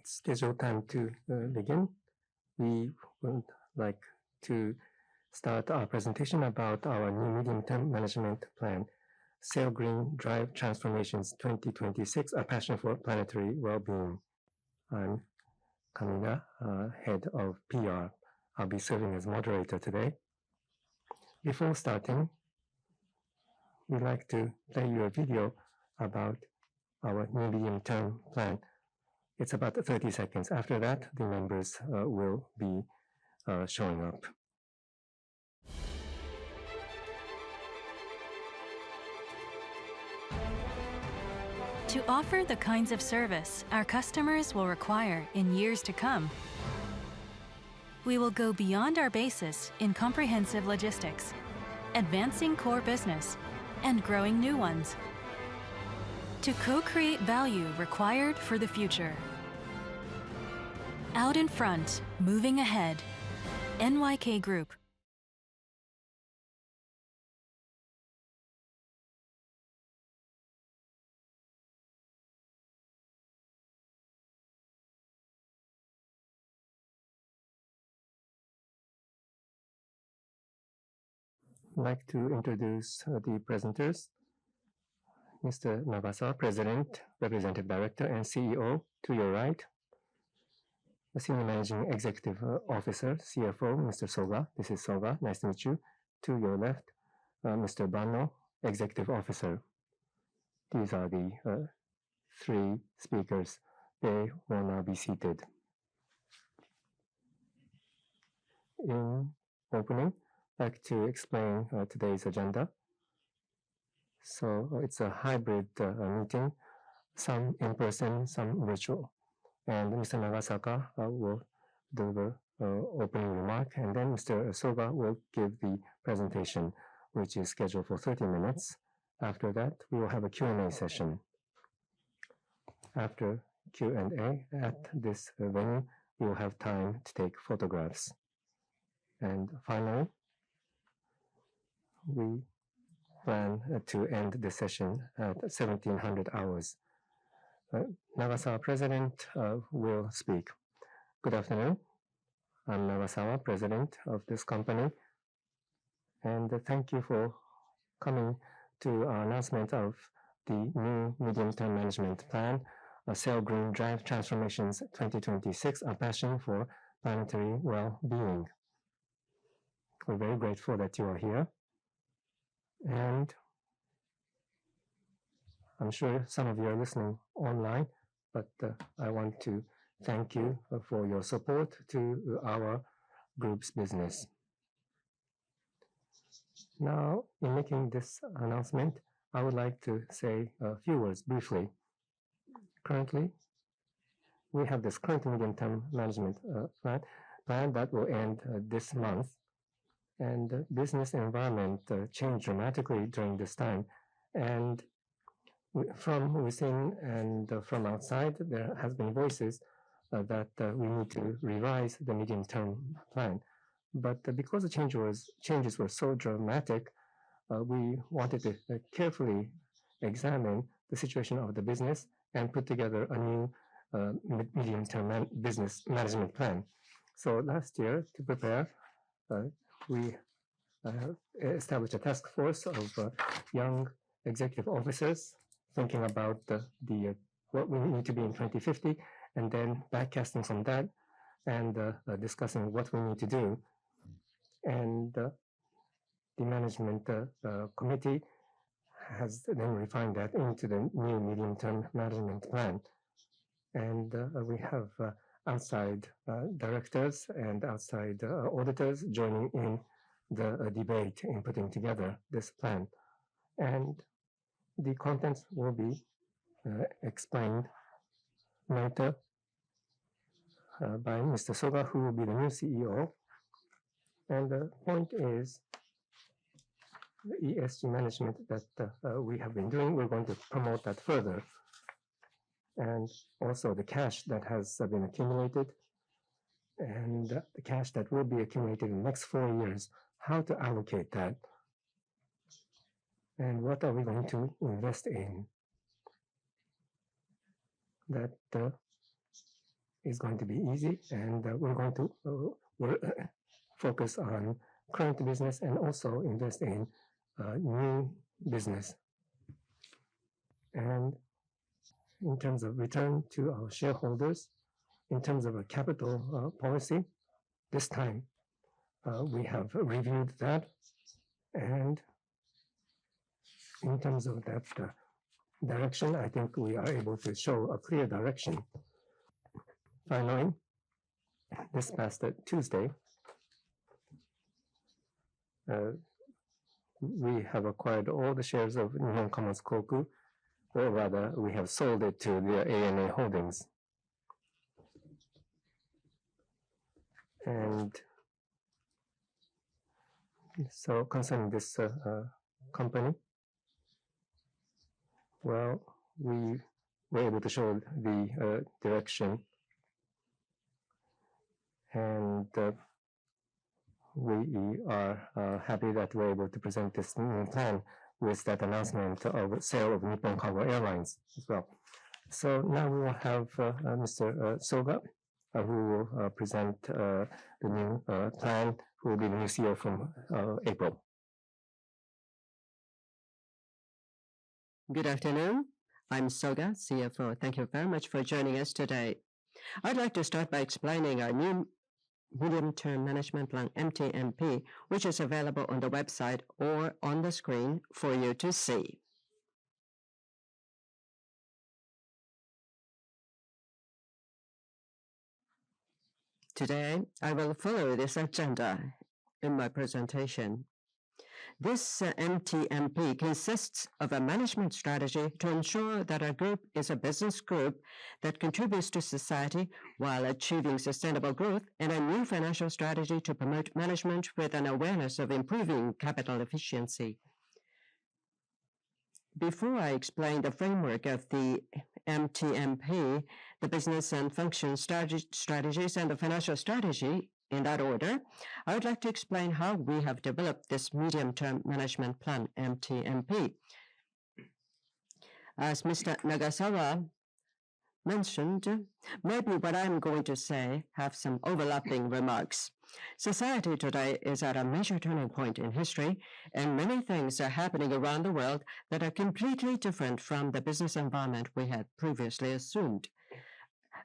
It's scheduled time to begin. We would like to start our presentation about our new medium-term management plan, Sail Green Drive Transformations 2026, A Passion for Planetary Wellbeing. I'm Kamina, head of PR. I'll be serving as moderator today. Before starting, we'd like to play you a video about our new medium-term plan. It's about 30 seconds. After that, the members will be showing up. To offer the kinds of service our customers will require in years to come, we will go beyond our basis in comprehensive logistics, advancing core business, and growing new ones to co-create value required for the future. Out in front, moving ahead, NYK Group. I'd like to introduce the presenters. Mr. Nagasawa, President, Representative Director, and CEO, to your right. The Senior Managing Executive Officer, CFO, Mr. Soga. This is Soga. Nice to meet you. To your left, Mr. Banno, Executive Officer. These are the three speakers. They will now be seated. In opening, I'd like to explain today's agenda. So it's a hybrid meeting, some in person, some virtual. And Mr. Nagasaka will deliver opening remark, and then Mr. Soga will give the presentation, which is scheduled for 30 minutes. After that, we will have a Q&A session. After Q&A at this venue, we will have time to take photographs. And finally, we plan to end the session at 1700 hours. Nagasawa, President, will speak. Good afternoon. I'm Nagasawa, President of this company. And thank you for coming to our announcement of the new medium-term management plan, Sail Green Drive Transformations 2026, A Passion for Planetary Wellbeing. We're very grateful that you are here. And I'm sure some of you are listening online, but I want to thank you for your support to our group's business. Now, in making this announcement, I would like to say a few words briefly. Currently, we have this current medium-term management plan that will end this month. And the business environment changed dramatically during this time. And from within and from outside, there has been voices that we need to revise the medium-term plan. But because the changes were so dramatic, we wanted to carefully examine the situation of the business and put together a new medium-term business management plan. So last year, to prepare, we established a task force of young executive officers thinking about what we need to be in 2050, and then backcasting from that and discussing what we need to do. And the management committee has then refined that into the new medium-term management plan. And we have outside directors and outside auditors joining in the debate in putting together this plan. And the contents will be explained later by Mr. Soga, who will be the new CEO. And the point is the ESG management that we have been doing, we're going to promote that further. And also the cash that has been accumulated and the cash that will be accumulated in the next 4 years, how to allocate that and what are we going to invest in. That is going to be easy, and we're going to focus on current business and also invest in new business. And in terms of return to our shareholders, in terms of a capital policy, this time we have reviewed that, and in terms of that direction, I think we are able to show a clear direction. Finally, this past Tuesday, we have acquired all the shares of Nihon Commerce Koku, or rather, we have sold it to the ANA Holdings. And so concerning this company, well, we were able to show the direction, and we are happy that we're able to present this new plan with that announcement of sale of Nippon Cargo Airlines as well. So now we will have Mr. Soga, who will present the new plan, who will be the new CEO from April. Good afternoon. I'm Soga, CFO. Thank you very much for joining us today. I'd like to start by explaining our new Medium-Term Management Plan, MTMP, which is available on the website or on the screen for you to see. Today, I will follow this agenda in my presentation. This MTMP consists of a management strategy to ensure that our group is a business group that contributes to society while achieving sustainable growth, and a new financial strategy to promote management with an awareness of improving capital efficiency. Before I explain the framework of the MTMP, the business and function strategies, and the financial strategy, in that order, I would like to explain how we have developed this medium-term management plan, MTMP. As Mr. Nagasawa mentioned, maybe what I'm going to say have some overlapping remarks. Society today is at a major turning point in history, and many things are happening around the world that are completely different from the business environment we had previously assumed.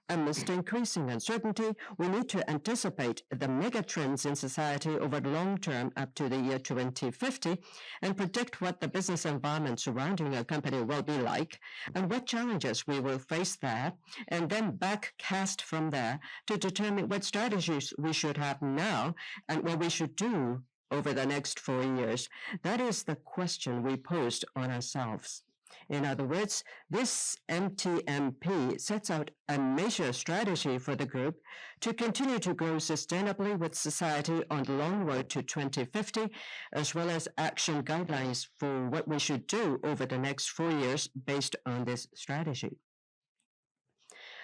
Amidst increasing uncertainty, we need to anticipate the mega trends in society over the long term up to the year 2050 and predict what the business environment surrounding a company will be like and what challenges we will face there, and then backcast from there to determine what strategies we should have now and what we should do over the next 4 years. That is the question we posed on ourselves. In other words, this MTMP sets out a major strategy for the group to continue to grow sustainably with society on the long road to 2050, as well as action guidelines for what we should do over the next 4 years based on this strategy.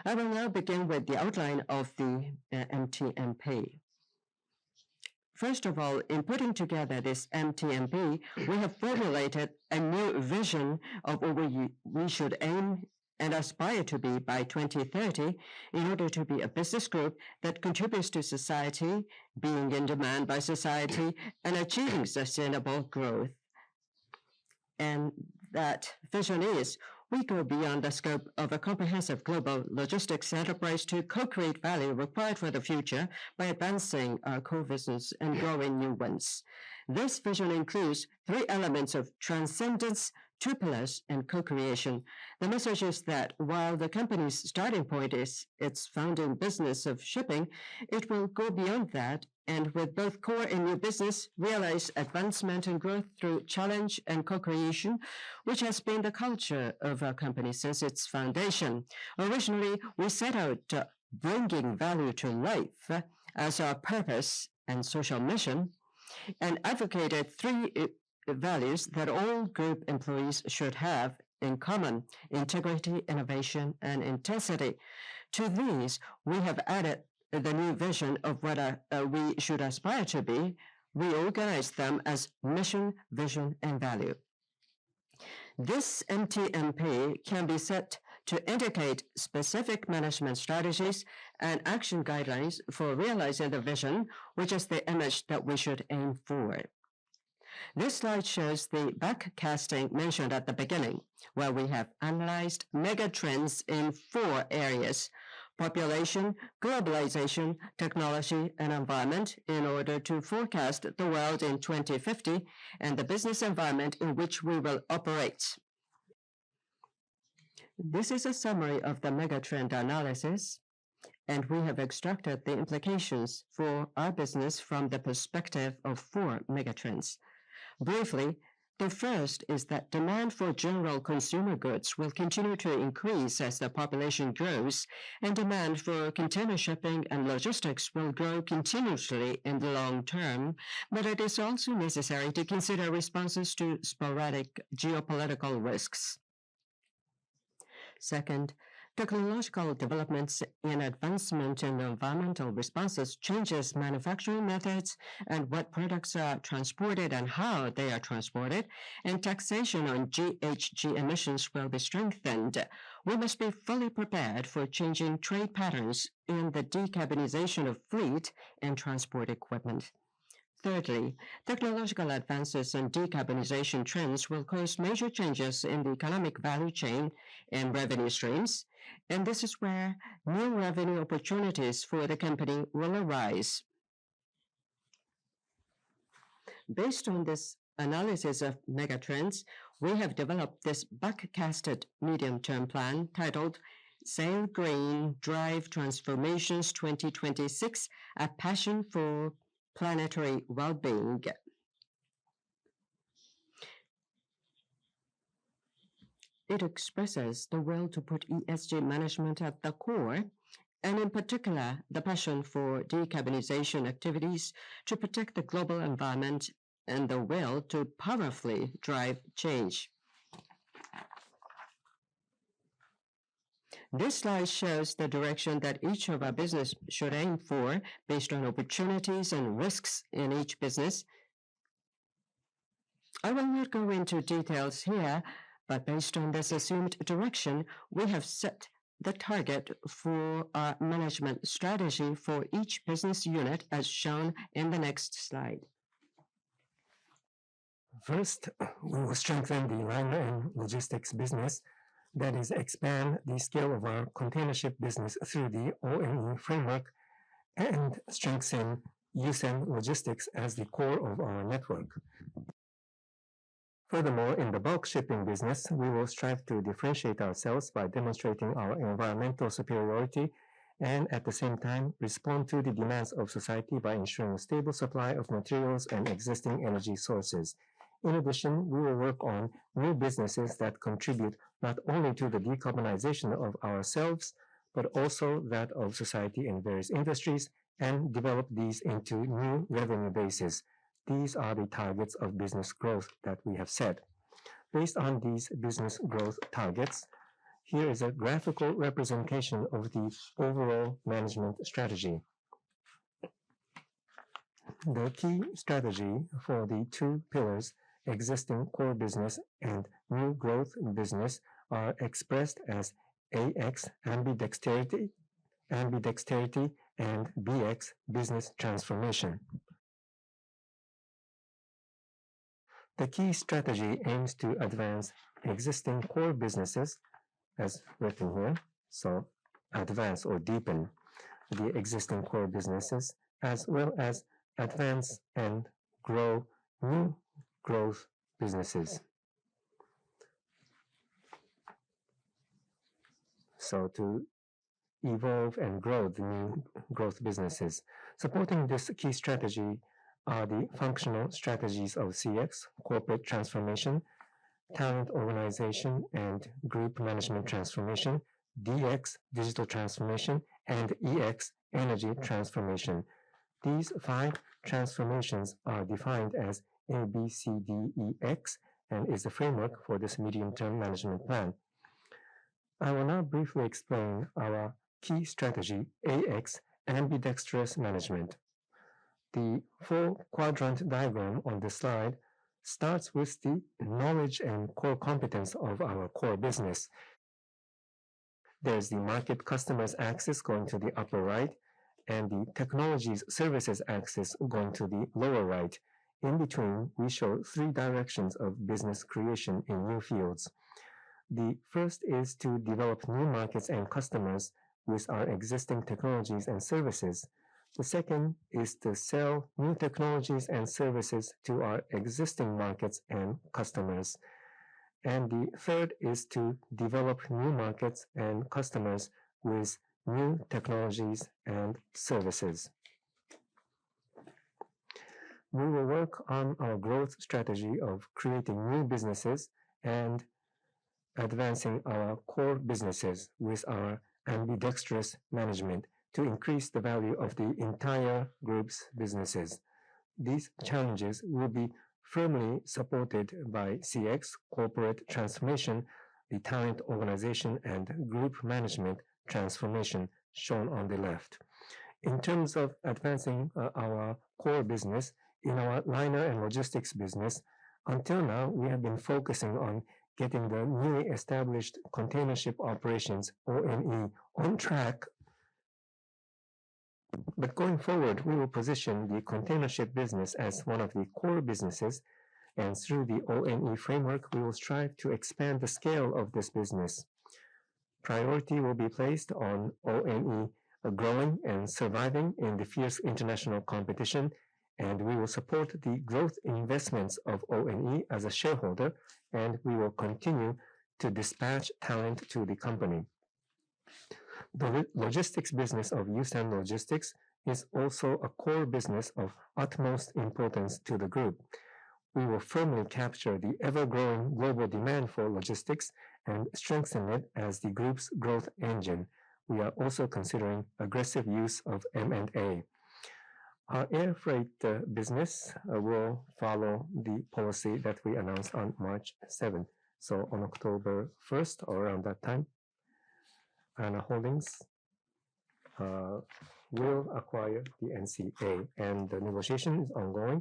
I will now begin with the outline of the MTMP. First of all, in putting together this MTMP, we have formulated a new vision of what we should aim and aspire to be by 2030 in order to be a business group that contributes to society, being in demand by society, and achieving sustainable growth. And that vision is, we go beyond the scope of a comprehensive global logistics enterprise to co-create value required for the future by advancing our core business and growing new ones. This vision includes 3 elements of transcendence, 2 pillars, and co-creation. The message is that while the company's starting point is its founding business of shipping, it will go beyond that, and with both core and new business, realize advancement and growth through challenge and co-creation, which has been the culture of our company since its foundation. Originally, we set out bringing value to life as our purpose and social mission, and advocated 3 values that all group employees should have in common: integrity, innovation, and intensity. To these, we have added the new vision of what we should aspire to be, reorganize them as mission, vision, and value. This MTMP can be set to indicate specific management strategies and action guidelines for realizing the vision, which is the image that we should aim for. This slide shows the backcasting mentioned at the beginning, where we have analyzed mega trends in 4 areas: population, globalization, technology, and environment, in order to forecast the world in 2050 and the business environment in which we will operate. This is a summary of the megatrend analysis, and we have extracted the implications for our business from the perspective of 4 megatrends. Briefly, the first is that demand for general consumer goods will continue to increase as the population grows, and demand for container shipping and logistics will grow continuously in the long term, but it is also necessary to consider responses to sporadic geopolitical risks. Second, technological developments in advancement in environmental responses changes manufacturing methods and what products are transported and how they are transported, and taxation on GHG emissions will be strengthened. We must be fully prepared for changing trade patterns in the decarbonization of fleet and transport equipment. Thirdly, technological advances and decarbonization trends will cause major changes in the economic value chain and revenue streams, and this is where new revenue opportunities for the company will arise. Based on this analysis of megatrends, we have developed this backcasted medium-term plan titled Sail Green, Drive Transformations 2026, A Passion for Planetary Wellbeing. It expresses the will to put ESG management at the core, and in particular, the passion for decarbonization activities to protect the global environment and the will to powerfully drive change. This slide shows the direction that each of our business should aim for based on opportunities and risks in each business. I will not go into details here, but based on this assumed direction, we have set the target for our management strategy for each business unit as shown in the next slide. First, we will strengthen the liner and logistics business, that is, expand the scale of our container ship business through the ONE framework, and strengthen USEN logistics as the core of our network. Furthermore, in the bulk shipping business, we will strive to differentiate ourselves by demonstrating our environmental superiority and at the same time respond to the demands of society by ensuring a stable supply of materials and existing energy sources. In addition, we will work on new businesses that contribute not only to the decarbonization of ourselves, but also that of society in various industries, and develop these into new revenue bases. These are the targets of business growth that we have set. Based on these business growth targets, here is a graphical representation of the overall management strategy. The key strategy for the 2 pillars, existing core business and new growth business, are expressed as AX, ambidexterity, and BX, business transformation. The key strategy aims to advance existing core businesses, as written here, so advance or deepen the existing core businesses, as well as advance and grow new growth businesses. So to evolve and grow the new growth businesses. Supporting this key strategy are the functional strategies of CX, corporate transformation, talent organization and group management transformation, DX, digital transformation, and EX, energy transformation. These 5 transformations are defined as ABCDEX and is the framework for this medium-term management plan. I will now briefly explain our key strategy, AX, ambidextrous management. The 4-quadrant diagram on this slide starts with the knowledge and core competence of our core business. There's the market customers axis going to the upper right, and the technologies services axis going to the lower right. In between, we show three directions of business creation in new fields. The first is to develop new markets and customers with our existing technologies and services. The second is to sell new technologies and services to our existing markets and customers. And the third is to develop new markets and customers with new technologies and services. We will work on our growth strategy of creating new businesses and advancing our core businesses with our ambidextrous management to increase the value of the entire group's businesses. These challenges will be firmly supported by CX, corporate transformation, the talent organization, and group management transformation shown on the left. In terms of advancing our core business, in our liner and logistics business, until now we have been focusing on getting the newly established container ship operations, ONE, on track. But going forward, we will position the container ship business as one of the core businesses, and through the ONE framework, we will strive to expand the scale of this business. Priority will be placed on ONE growing and surviving in the fierce international competition, and we will support the growth investments of ONE as a shareholder, and we will continue to dispatch talent to the company. The logistics business of Yusan Logistics is also a core business of utmost importance to the group. We will firmly capture the ever-growing global demand for logistics and strengthen it as the group's growth engine. We are also considering aggressive use of M&A. Our air freight business will follow the policy that we announced on March 7th. So on October 1st or around that time, Anna Holdings will acquire the NCA, and the negotiation is ongoing.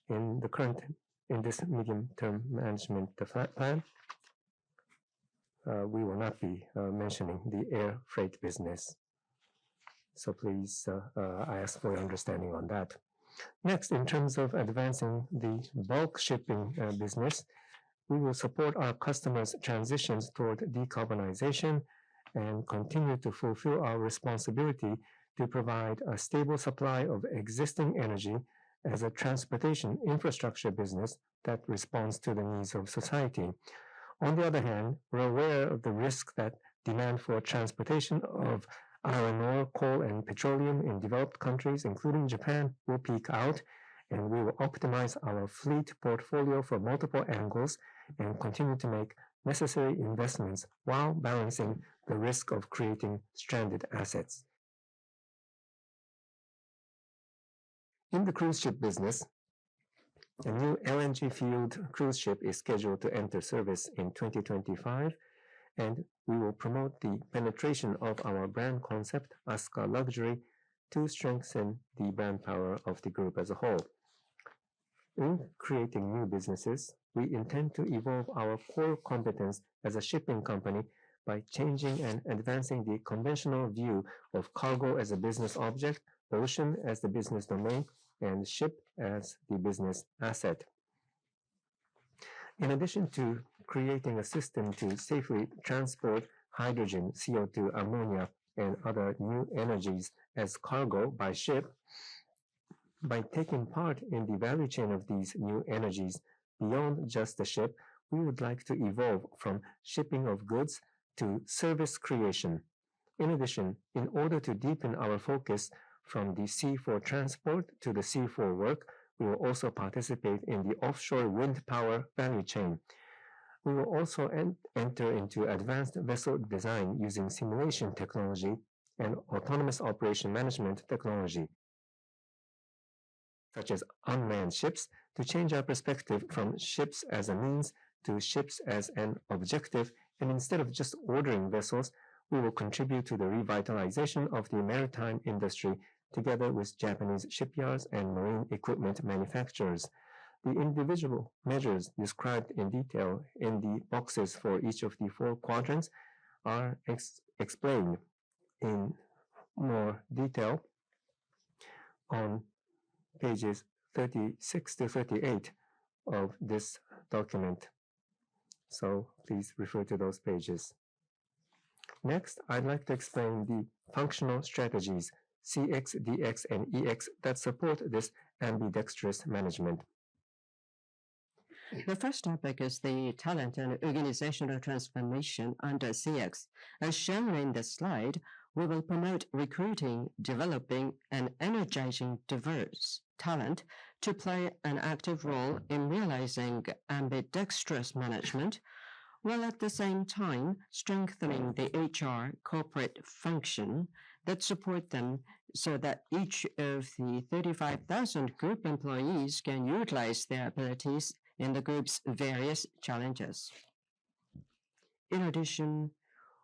In this medium-term management plan, we will not be mentioning the air freight business. So please, I ask for your understanding on that. Next, in terms of advancing the bulk shipping business, we will support our customers' transitions toward decarbonization and continue to fulfill our responsibility to provide a stable supply of existing energy as a transportation infrastructure business that responds to the needs of society. On the other hand, we're aware of the risk that demand for transportation of iron ore, coal, and petroleum in developed countries, including Japan, will peak out, and we will optimize our fleet portfolio from multiple angles and continue to make necessary investments while balancing the risk of creating stranded assets. In the cruise ship business, a new LNG-fueled cruise ship is scheduled to enter service in 2025, and we will promote the penetration of our brand concept, Asuka Luxury, to strengthen the brand power of the group as a whole. In creating new businesses, we intend to evolve our core competence as a shipping company by changing and advancing the conventional view of cargo as a business object, ocean as the business domain, and ship as the business asset. In addition to creating a system to safely transport hydrogen, CO2, ammonia, and other new energies as cargo by ship, by taking part in the value chain of these new energies beyond just the ship, we would like to evolve from shipping of goods to service creation. In addition, in order to deepen our focus from the sea for transport to the sea for work, we will also participate in the offshore wind power value chain. We will also enter into advanced vessel design using simulation technology and autonomous operation management technology, such as unmanned ships, to change our perspective from ships as a means to ships as an objective, and instead of just ordering vessels, we will contribute to the revitalization of the maritime industry together with Japanese shipyards and marine equipment manufacturers. The individual measures described in detail in the boxes for each of the 4 quadrants are explained in more detail on pages 36 to 38 of this document. So please refer to those pages. Next, I'd like to explain the functional strategies CX, DX, and EX that support this ambidextrous management. The first topic is the talent and organizational transformation under CX. As shown in the slide, we will promote recruiting, developing, and energizing diverse talent to play an active role in realizing ambidextrous management, while at the same time strengthening the HR corporate function that support them so that each of the 35,000 group employees can utilize their abilities in the group's various challenges. In addition,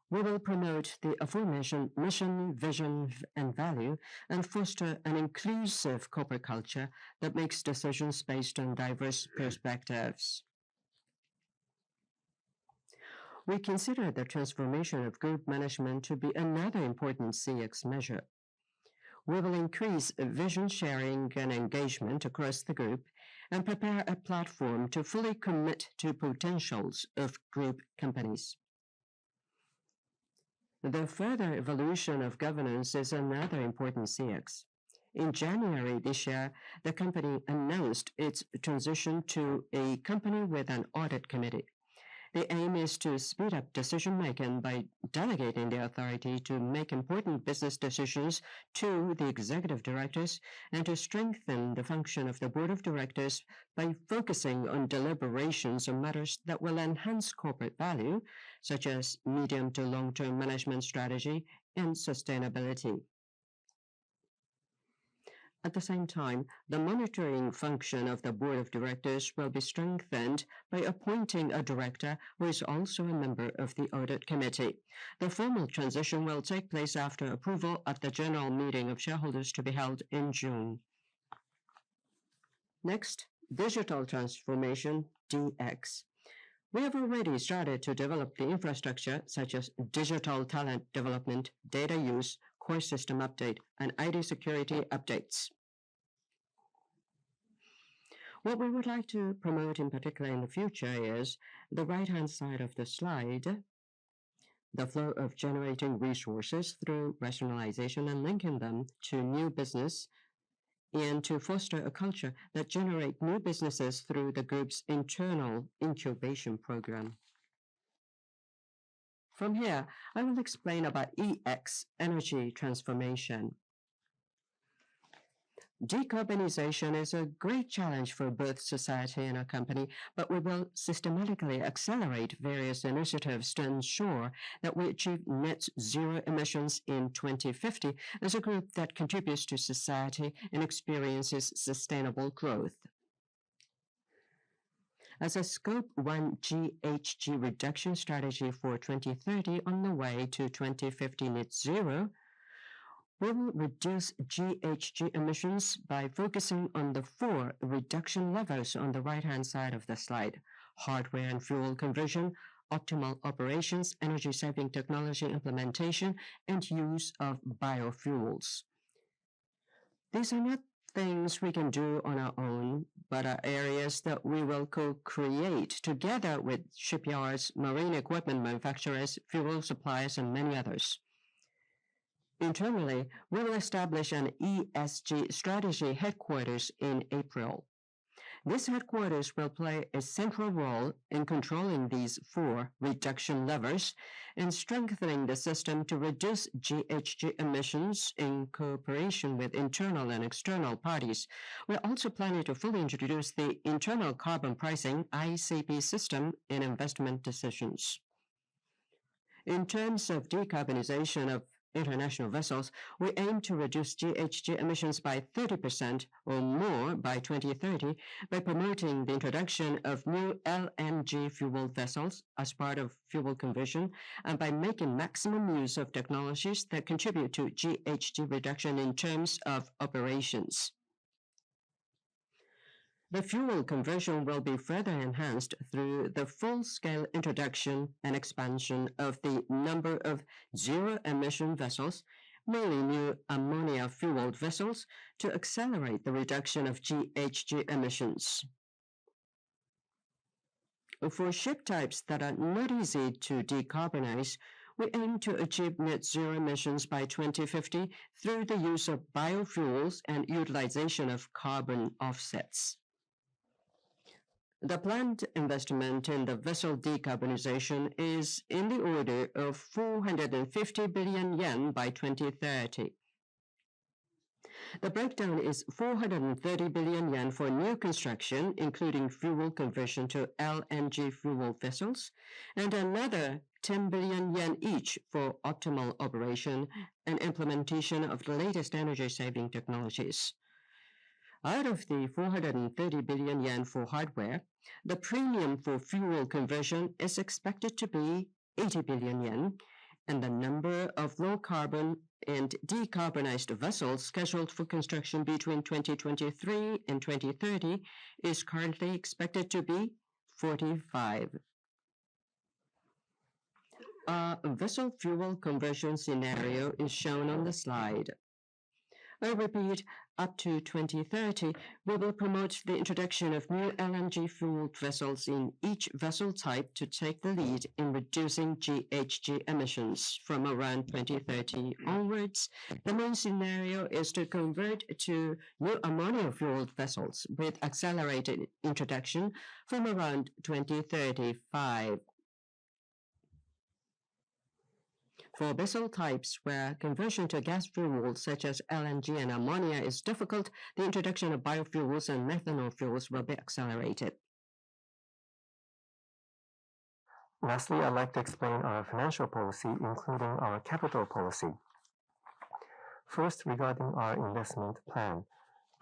we will promote the aforementioned mission, vision, and value and foster an inclusive corporate culture that makes decisions based on diverse perspectives. We consider the transformation of group management to be another important CX measure. We will increase vision sharing and engagement across the group and prepare a platform to fully commit to potentials of group companies. The further evolution of governance is another important CX. In January this year, the company announced its transition to a company with an audit committee. The aim is to speed up decision-making by delegating the authority to make important business decisions to the executive directors and to strengthen the function of the board of directors by focusing on deliberations on matters that will enhance corporate value, such as medium to long-term management strategy and sustainability. At the same time, the monitoring function of the board of directors will be strengthened by appointing a director who is also a member of the audit committee. The formal transition will take place after approval at the general meeting of shareholders to be held in June. Next, digital transformation, DX. We have already started to develop the infrastructure such as digital talent development, data use, core system update, and IT security updates. What we would like to promote in particular in the future is the right-hand side of the slide, the flow of generating resources through rationalization and linking them to new business, and to foster a culture that generates new businesses through the group's internal incubation program. From here, I will explain about EX, energy transformation. Decarbonization is a great challenge for both society and our company, but we will systematically accelerate various initiatives to ensure that we achieve net zero emissions in 2050 as a group that contributes to society and experiences sustainable growth. As a Scope 1 GHG reduction strategy for 2030 on the way to 2050 net zero, we will reduce GHG emissions by focusing on the 4 reduction levers on the right-hand side of the slide: hardware and fuel conversion, optimal operations, energy-saving technology implementation, and use of biofuels. These are not things we can do on our own, but are areas that we will co-create together with shipyards, marine equipment manufacturers, fuel suppliers, and many others. Internally, we will establish an ESG strategy headquarters in April. This headquarters will play a central role in controlling these 4 reduction levers and strengthening the system to reduce GHG emissions in cooperation with internal and external parties. We're also planning to fully introduce the internal carbon pricing ICP system in investment decisions. In terms of decarbonization of international vessels, we aim to reduce GHG emissions by 30% or more by 2030 by promoting the introduction of new LNG fuel vessels as part of fuel conversion and by making maximum use of technologies that contribute to GHG reduction in terms of operations. The fuel conversion will be further enhanced through the full-scale introduction and expansion of the number of zero-emission vessels, mainly new ammonia-fueled vessels, to accelerate the reduction of GHG emissions. For ship types that are not easy to decarbonize, we aim to achieve net zero emissions by 2050 through the use of biofuels and utilization of carbon offsets. The planned investment in the vessel decarbonization is in the order of 450 billion yen by 2030. The breakdown is 430 billion yen for new construction, including fuel conversion to LNG fuel vessels, and another 10 billion yen each for optimal operation and implementation of the latest energy-saving technologies. Out of the 430 billion yen for hardware, the premium for fuel conversion is expected to be 80 billion yen, and the number of low-carbon and decarbonized vessels scheduled for construction between 2023 and 2030 is currently expected to be 45. A vessel fuel conversion scenario is shown on the slide. I repeat, up to 2030, we will promote the introduction of new LNG-fueled vessels in each vessel type to take the lead in reducing GHG emissions. From around 2030 onwards, the main scenario is to convert to new ammonia-fueled vessels with accelerated introduction from around 2035. For vessel types where conversion to gas fuels such as LNG and ammonia is difficult, the introduction of biofuels and methanol fuels will be accelerated. Lastly, I'd like to explain our financial policy, including our capital policy. First, regarding our investment plan.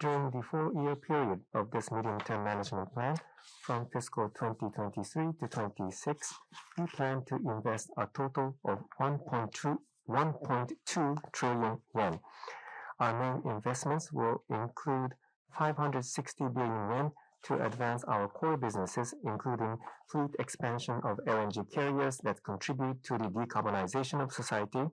During the 4-year period of this medium-term management plan, from fiscal 2023 to 26, we plan to invest a total of 1.2 trillion yen. Our main investments will include 560 billion yen to advance our core businesses, including fleet expansion of LNG carriers that contribute to the decarbonization of society,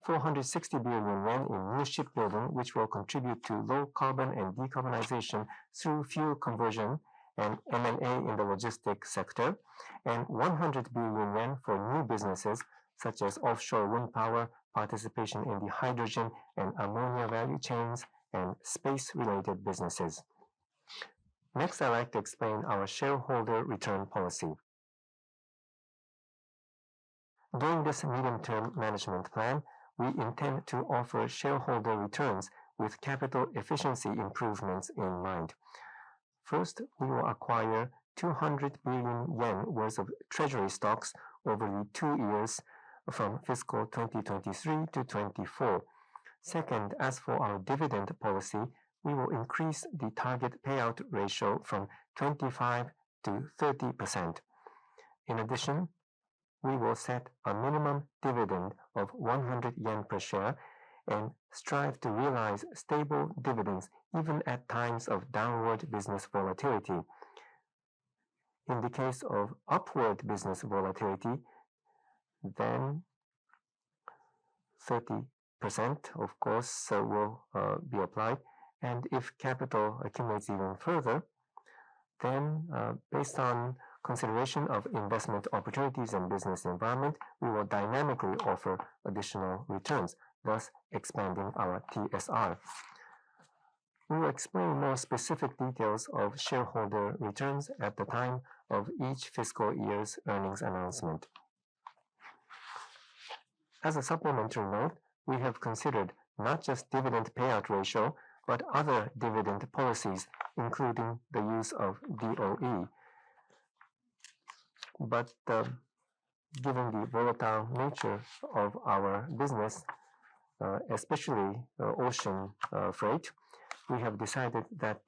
460 billion yen in new shipbuilding, which will contribute to low carbon and decarbonization through fuel conversion and M&A in the logistics sector, and 100 billion yen for new businesses such as offshore wind power, participation in the hydrogen and ammonia value chains, and space-related businesses. Next, I'd like to explain our shareholder return policy. During this medium-term management plan, we intend to offer shareholder returns with capital efficiency improvements in mind. First, we will acquire 200 billion yen worth of treasury stocks over the 2 years from fiscal 2023 to 24. Second, as for our dividend policy, we will increase the target payout ratio from 25 to 30%. In addition, we will set a minimum dividend of 100 yen per share and strive to realize stable dividends even at times of downward business volatility. In the case of upward business volatility, then 30%, of course, will be applied. And if capital accumulates even further, then based on consideration of investment opportunities and business environment, we will dynamically offer additional returns, thus expanding our TSR. We will explain more specific details of shareholder returns at the time of each fiscal year's earnings announcement. As a supplementary note, we have considered not just dividend payout ratio, but other dividend policies, including the use of DOE. But given the volatile nature of our business, especially ocean freight, we have decided that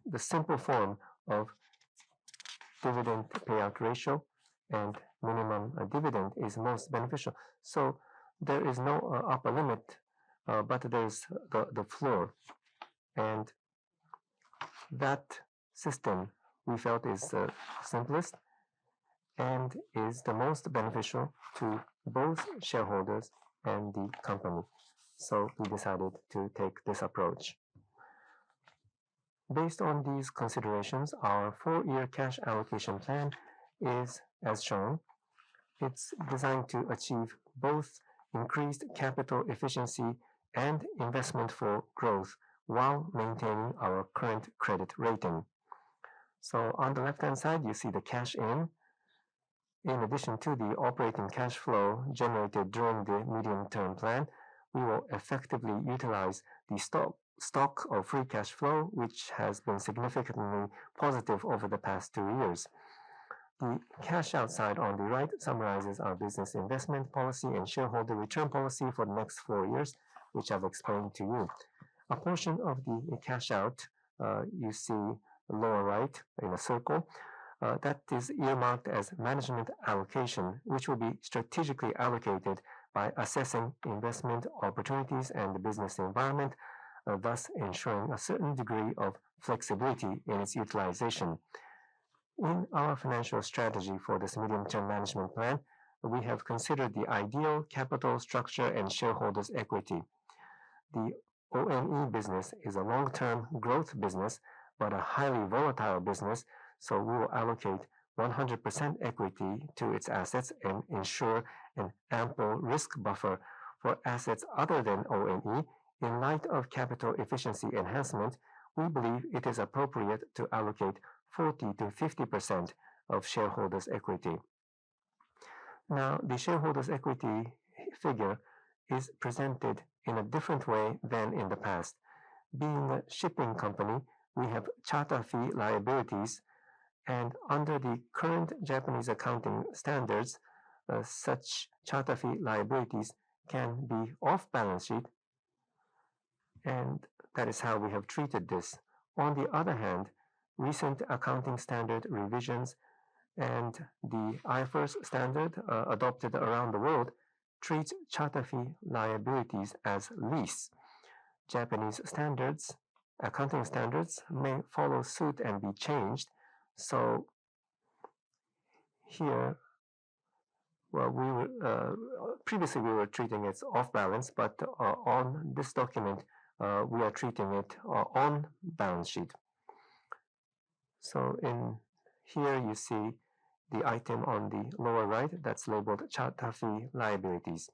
the simple form of dividend payout ratio and minimum dividend is most beneficial. So there is no upper limit, but there is the floor. And that system we felt is the simplest and is the most beneficial to both shareholders and the company. So we decided to take this approach. Based on these considerations, our 4-year cash allocation plan is as shown. It's designed to achieve both increased capital efficiency and investment for growth while maintaining our current credit rating. So on the left-hand side, you see the cash in. In addition to the operating cash flow generated during the medium-term plan, we will effectively utilize the stock of free cash flow, which has been significantly positive over the past 2 years. The cash outside on the right summarizes our business investment policy and shareholder return policy for the next 4 years, which I've explained to you. A portion of the cash out you see lower right in a circle. That is earmarked as management allocation, which will be strategically allocated by assessing investment opportunities and the business environment, thus ensuring a certain degree of flexibility in its utilization. In our financial strategy for this medium-term management plan, we have considered the ideal capital structure and shareholders' equity. The ONE business is a long-term growth business, but a highly volatile business, so we will allocate 100% equity to its assets and ensure an ample risk buffer for assets other than ONE. In light of capital efficiency enhancement, we believe it is appropriate to allocate 40 to 50% of shareholders' equity. Now, the shareholders' equity figure is presented in a different way than in the past. Being a shipping company, we have charter fee liabilities, and under the current Japanese accounting standards, such charter fee liabilities can be off balance sheet, and that is how we have treated this. On the other hand, recent accounting standard revisions and the IFRS standard adopted around the world treats charter fee liabilities as lease. Japanese standards, accounting standards, may follow suit and be changed. So here, previously we were treating it off balance, but on this document we are treating it on balance sheet. So in here you see the item on the lower right that's labeled charter fee liabilities.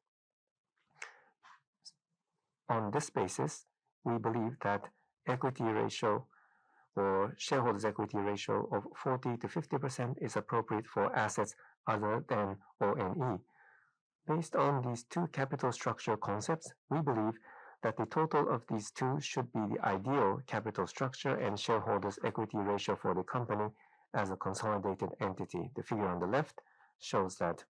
On this basis, we believe that equity ratio or shareholders' equity ratio of 40 to 50% is appropriate for assets other than ONE. Based on these two capital structure concepts, we believe that the total of these two should be the ideal capital structure and shareholders' equity ratio for the company as a consolidated entity. The figure on the left shows that.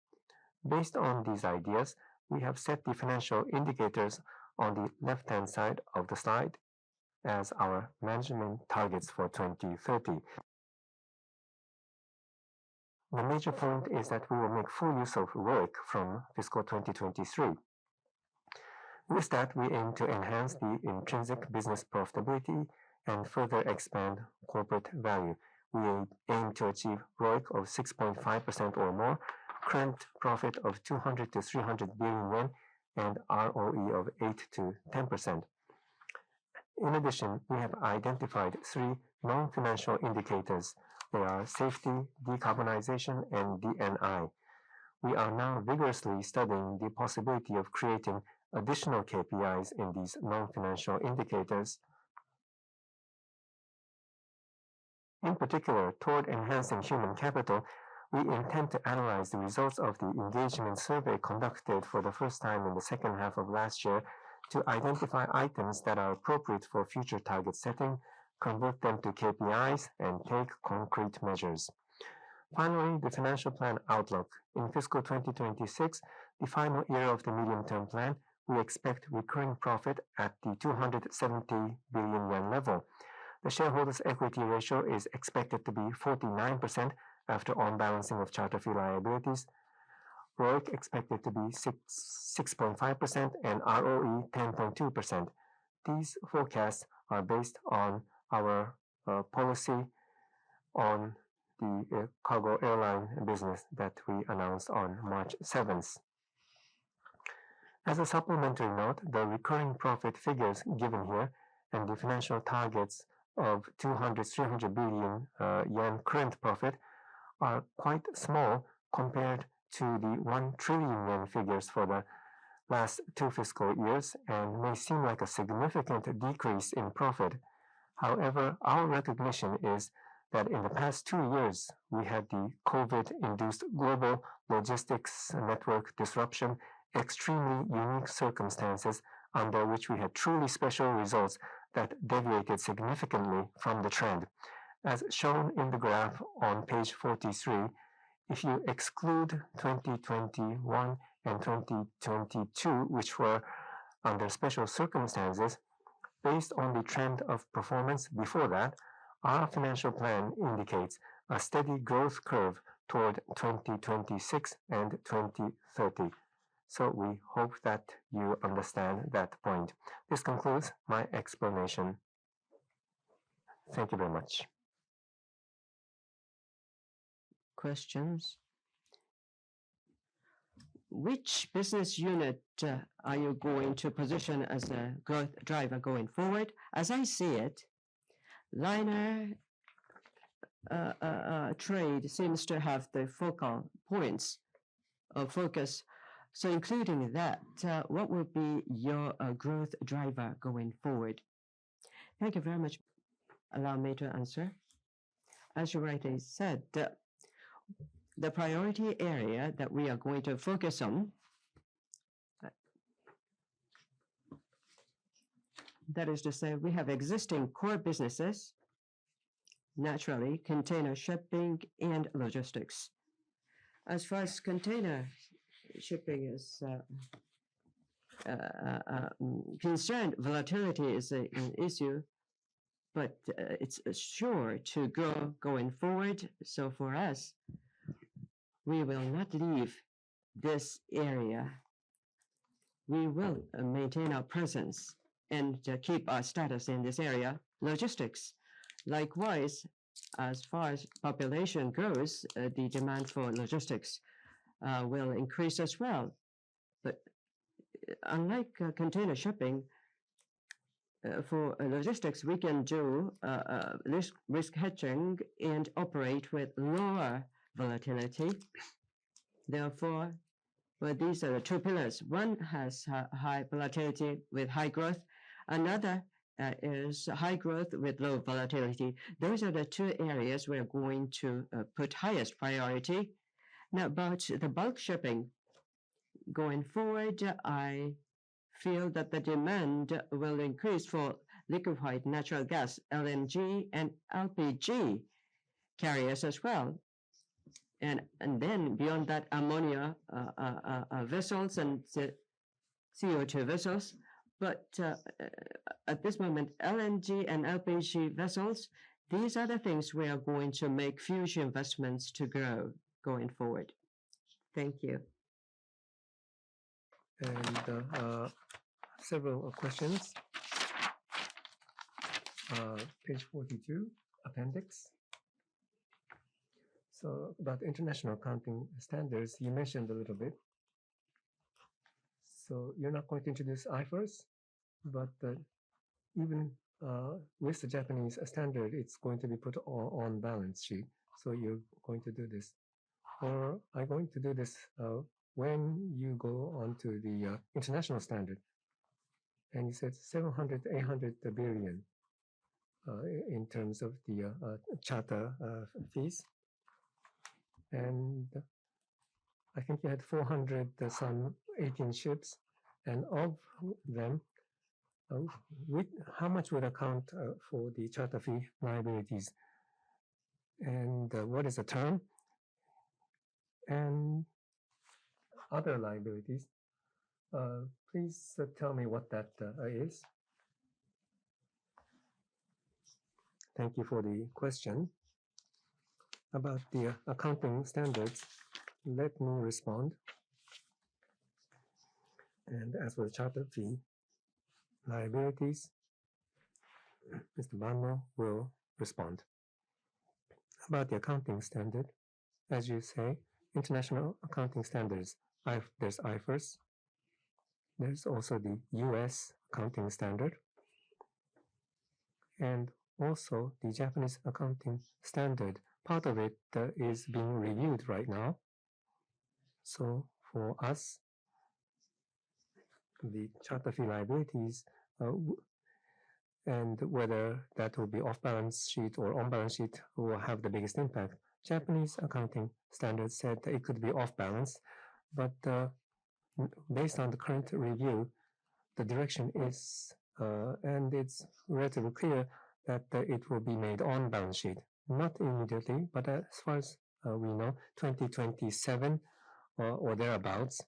Based on these ideas, we have set the financial indicators on the left-hand side of the slide as our management targets for 2030. The major point is that we will make full use of ROIC from fiscal 2023. With that, we aim to enhance the intrinsic business profitability and further expand corporate value. We aim to achieve ROIC of 6.5% or more, current profit of 200 to 300 billion yen, and ROE of 8 to 10%. In addition, we have identified 3 non-financial indicators. They are safety, decarbonization, and DNI. We are now vigorously studying the possibility of creating additional KPIs in these non-financial indicators. In particular, toward enhancing human capital, we intend to analyze the results of the engagement survey conducted for the first time in the second half of last year to identify items that are appropriate for future target setting, convert them to KPIs, and take concrete measures. Finally, the financial plan outlook. In fiscal 2026, the final year of the medium-term plan, we expect recurring profit at the 270 billion yen level. The shareholders' equity ratio is expected to be 49% after on-balancing of charter fee liabilities. ROIC expected to be 6.5% and ROE 10.2%. These forecasts are based on our policy on the cargo airline business that we announced on March 7th. As a supplementary note, the recurring profit figures given here and the financial targets of 200-300 billion yen current profit are quite small compared to the 1 trillion yen figures for the last 2 fiscal years and may seem like a significant decrease in profit. However, our recognition is that in the past 2 years, we had the COVID-induced global logistics network disruption, extremely unique circumstances under which we had truly special results that deviated significantly from the trend. As shown in the graph on page 43, if you exclude 2021 and 2022, which were under special circumstances, based on the trend of performance before that, our financial plan indicates a steady growth curve toward 2026 and 2030. So we hope that you understand that point. This concludes my explanation. Thank you very much. Questions? Which business unit are you going to position as a growth driver going forward? As I see it, liner trade seems to have the focal points of focus. So including that, what will be your growth driver going forward? Thank you very much. Allow me to answer. As you rightly said, the priority area that we are going to focus on, that is to say, we have existing core businesses, naturally, container shipping and logistics. As far as container shipping is concerned, volatility is an issue, but it's sure to grow going forward. So for us, we will not leave this area. We will maintain our presence and keep our status in this area. Logistics, likewise, as far as population grows, the demand for logistics will increase as well. But unlike container shipping, for logistics, we can do risk hedging and operate with lower volatility. Therefore, well, these are the two pillars. One has high volatility with high growth. Another is high growth with low volatility. Those are the two areas we're going to put highest priority. Now, about the bulk shipping, going forward, I feel that the demand will increase for liquefied natural gas, LNG, and LPG carriers as well. And then beyond that, ammonia vessels and CO2 vessels. But at this moment, LNG and LPG vessels, these are the things we are going to make future investments to grow going forward. Thank you. And several questions. Page 42, appendix. So about international accounting standards, you mentioned a little bit. So you're not going to introduce IFRS, but even with the Japanese standard, it's going to be put on balance sheet. So you're going to do this. Or are you going to do this when you go on to the international standard? And you said 700 to 800 billion in terms of the charter fees. And I think you had 400 some 18 ships, and of them, how much would account for the charter fee liabilities? And what is the term? And other liabilities. Please tell me what that is. Thank you for the question. About the accounting standards, let me respond. And as for the charter fee liabilities, Mr. Banno will respond. About the accounting standard, as you say, international accounting standards. There's IFRS. There's also the US accounting standard. And also the Japanese accounting standard. Part of it is being reviewed right now. So for us, the charter fee liabilities and whether that will be off balance sheet or on balance sheet will have the biggest impact. Japanese accounting standards said that it could be off balance, but based on the current review, the direction is, and it's relatively clear that it will be made on balance sheet. Not immediately, but as far as we know, 2027 or thereabouts,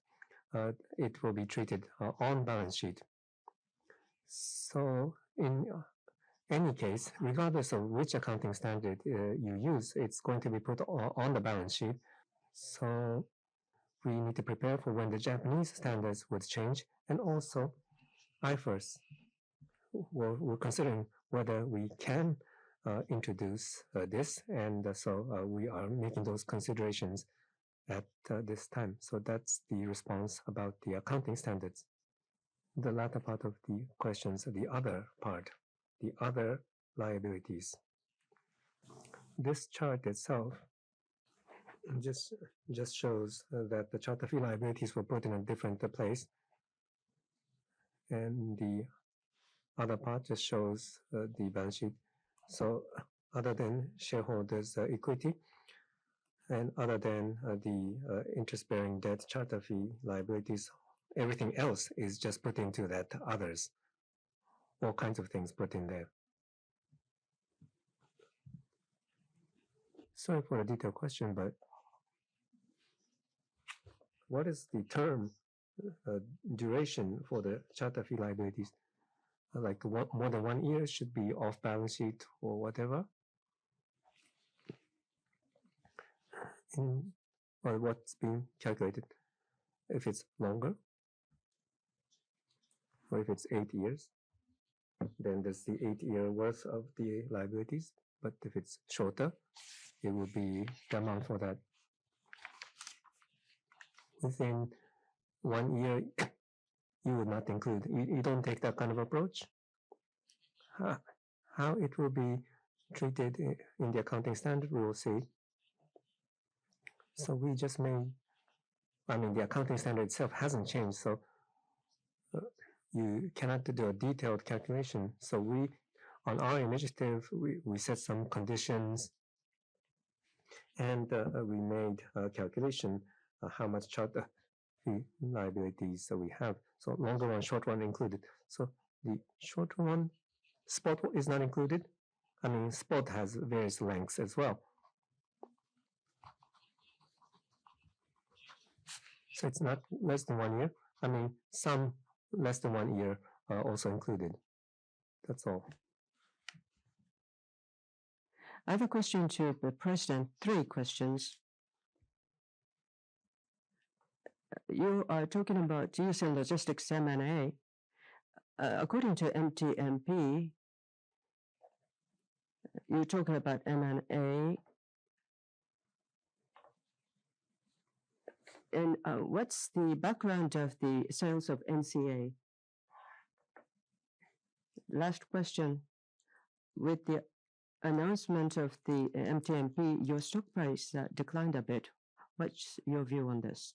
it will be treated on balance sheet. So in any case, regardless of which accounting standard you use, it's going to be put on the balance sheet. So we need to prepare for when the Japanese standards would change, and also IFRS. We're considering whether we can introduce this, and so we are making those considerations at this time. So that's the response about the accounting standards. The latter part of the questions, the other part, the other liabilities. This chart itself just shows that the charter fee liabilities were put in a different place, and the other part just shows the balance sheet. So other than shareholders' equity, and other than the interest-bearing debt charter fee liabilities, everything else is just put into that others. All kinds of things put in there. Sorry for a detailed question, but what is the term duration for the charter fee liabilities? Like more than 1 year should be off balance sheet or whatever? Or what's being calculated? If it's longer, or if it's 8 years, then there's the 8-year worth of the liabilities. But if it's shorter, it will be the amount for that. Within 1 year, you would not include. You don't take that kind of approach. How it will be treated in the accounting standard, we will see. So we just may, the accounting standard itself hasn't changed, so you cannot do a detailed calculation. So we, on our initiative, we set some conditions, and we made a calculation how much charter fee liabilities we have. So longer one, short one included. So the shorter one, spot is not included. Spot has various lengths as well. So it's not less than 1 year. Some less than 1 year are also included. That's all. I have a question to the President, 3 questions. You are talking about using logistics M&A. According to MTMP, you're talking about M&A. And what's the background of the sales of NCA? Last question. With the announcement of the MTMP, your stock price declined a bit. What's your view on this?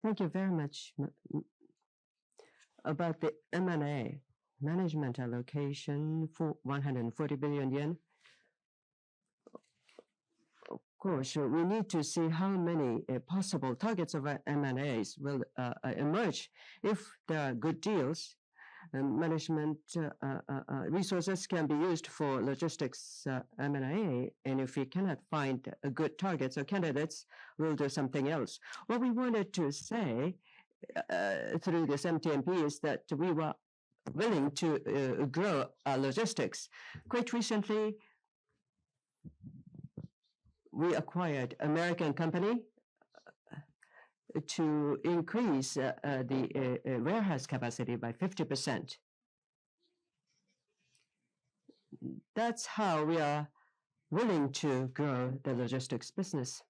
Thank you very much. About the M&A, management allocation for 140 billion yen. Of course, we need to see how many possible targets of M&As will emerge. If there are good deals, management resources can be used for logistics M&A, and if we cannot find good targets or candidates, we'll do something else. What we wanted to say through this MTMP is that we were willing to grow logistics. Quite recently, we acquired American company to increase the warehouse capacity by 50%. That's how we are willing to grow the logistics business.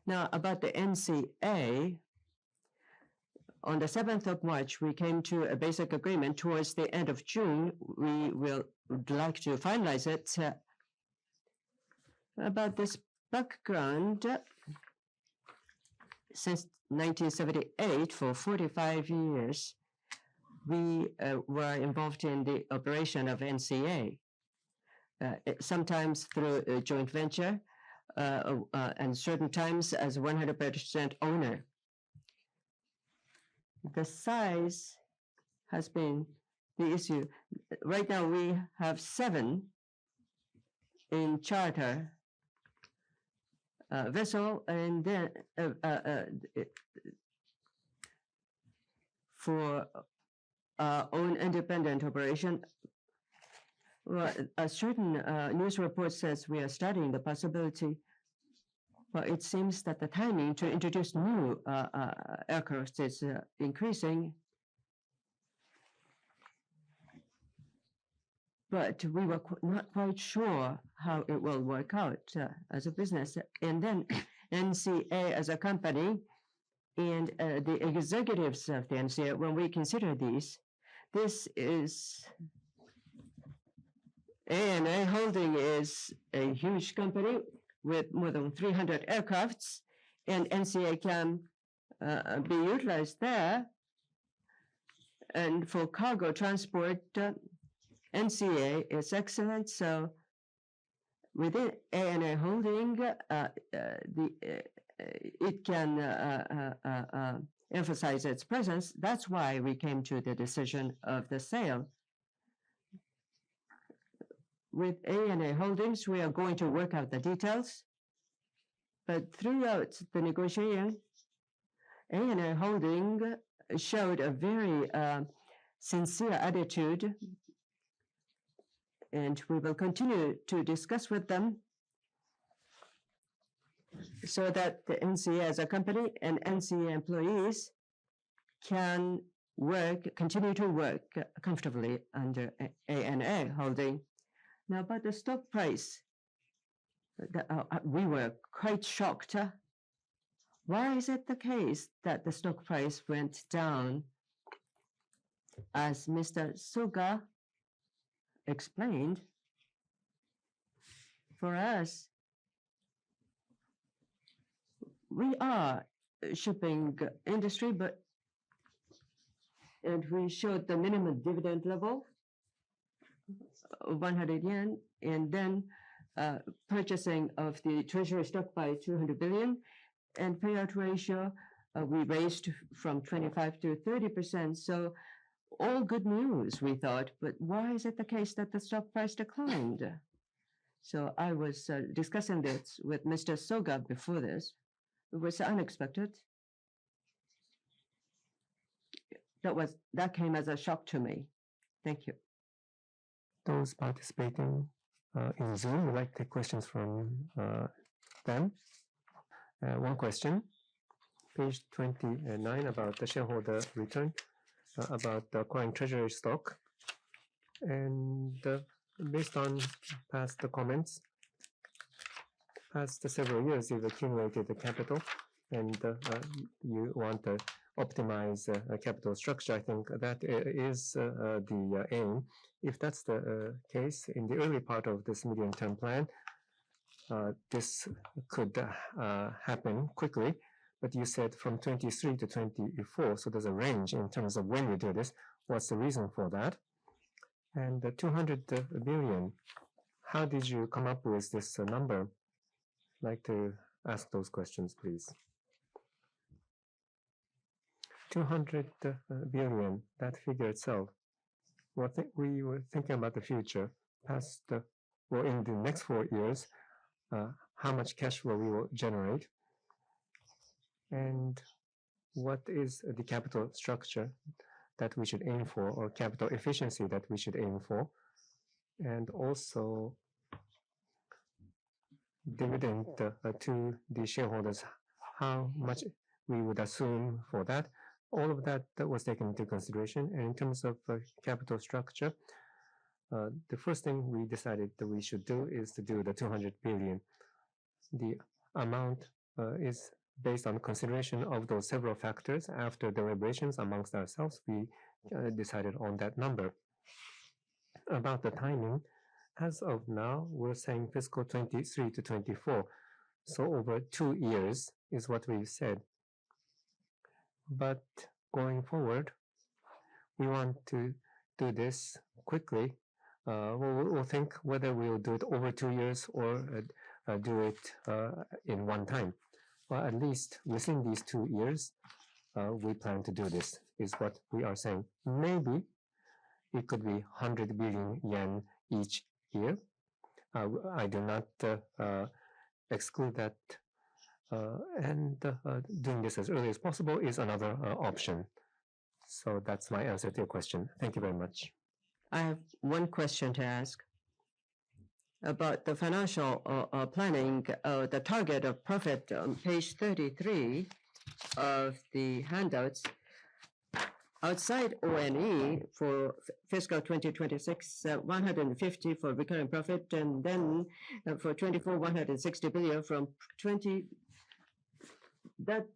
Now, about the NCA, on the 7th of March, we came to a basic agreement. Towards the end of June, we would like to finalize it. About this background, since 1978, for 45 years, we were involved in the operation of NCA, sometimes through a joint venture, and certain times as 100% owner. The size has been the issue. Right now, we have 7 in charter vessel, and then for our own independent operation. Well, a certain news report says we are studying the possibility. Well, it seems that the timing to introduce new aircraft is increasing. But we were not quite sure how it will work out as a business. And then NCA as a company and the executives of the NCA, when we consider these, this is ANA Holding is a huge company with more than 300 aircrafts, and NCA can be utilized there. And for cargo transport, NCA is excellent. So within ANA Holding, it can emphasize its presence. That's why we came to the decision of the sale. With ANA Holdings, we are going to work out the details. But throughout the negotiation, ANA Holding showed a very sincere attitude, and we will continue to discuss with them so that the NCA as a company and NCA employees can continue to work comfortably under ANA Holding. Now, about the stock price, we were quite shocked. Why is it the case that the stock price went down? As Mr. Soga explained, for us, we are a shipping industry, and we showed the minimum dividend level of 100 yen, and then purchasing of the treasury stock by 200 billion, and payout ratio we raised from 25 to 30%. So all good news, we thought, but why is it the case that the stock price declined? So I was discussing this with Mr. Soga before this. It was unexpected. That came as a shock to me. Thank you. Those participating in Zoom would like to take questions from them. One question, page 29, about the shareholder return, about acquiring treasury stock. And based on past comments, past several years, you've accumulated the capital, and you want to optimize capital structure. I think that is the aim. If that's the case, in the early part of this medium-term plan, this could happen quickly, but you said from 23 to 24, so there's a range in terms of when you do this. What's the reason for that? And the 200 billion, how did you come up with this number? I'd like to ask those questions, please. 200 billion, that figure itself. We were thinking about the future, past, well, in the next 4 years, how much cash flow we will generate, and what is the capital structure that we should aim for, or capital efficiency that we should aim for, and also dividend to the shareholders, how much we would assume for that. All of that was taken into consideration. And in terms of capital structure, the first thing we decided that we should do is to do the 200 billion. The amount is based on consideration of those several factors. After deliberations amongst ourselves, we decided on that number. About the timing, as of now, we're saying fiscal 23 to 24. So over 2 years is what we've said. But going forward, we want to do this quickly. We'll think whether we'll do it over 2 years or do it in one time. Well, at least within these 2 years, we plan to do this, is what we are saying. Maybe it could be 100 billion yen each year. I do not exclude that. And doing this as early as possible is another option. So that's my answer to your question. Thank you very much. I have one question to ask about the financial planning, the target of profit on page 33 of the handouts. Outside ONE for fiscal 2026, 150 for recurring profit, and then for 24, 160 billion from 20. That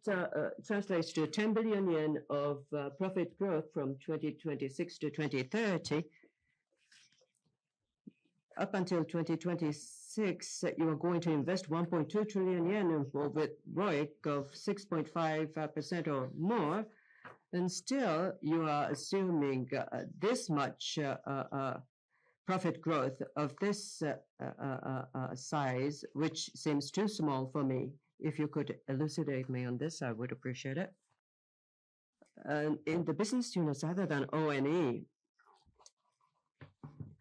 translates to 10 billion yen of profit growth from 2026 to 2030. Up until 2026, you are going to invest 1.2 trillion yen with ROIC of 6.5% or more. And still, you are assuming this much profit growth of this size, which seems too small for me. If you could elucidate me on this, I would appreciate it. And in the business units other than ONE,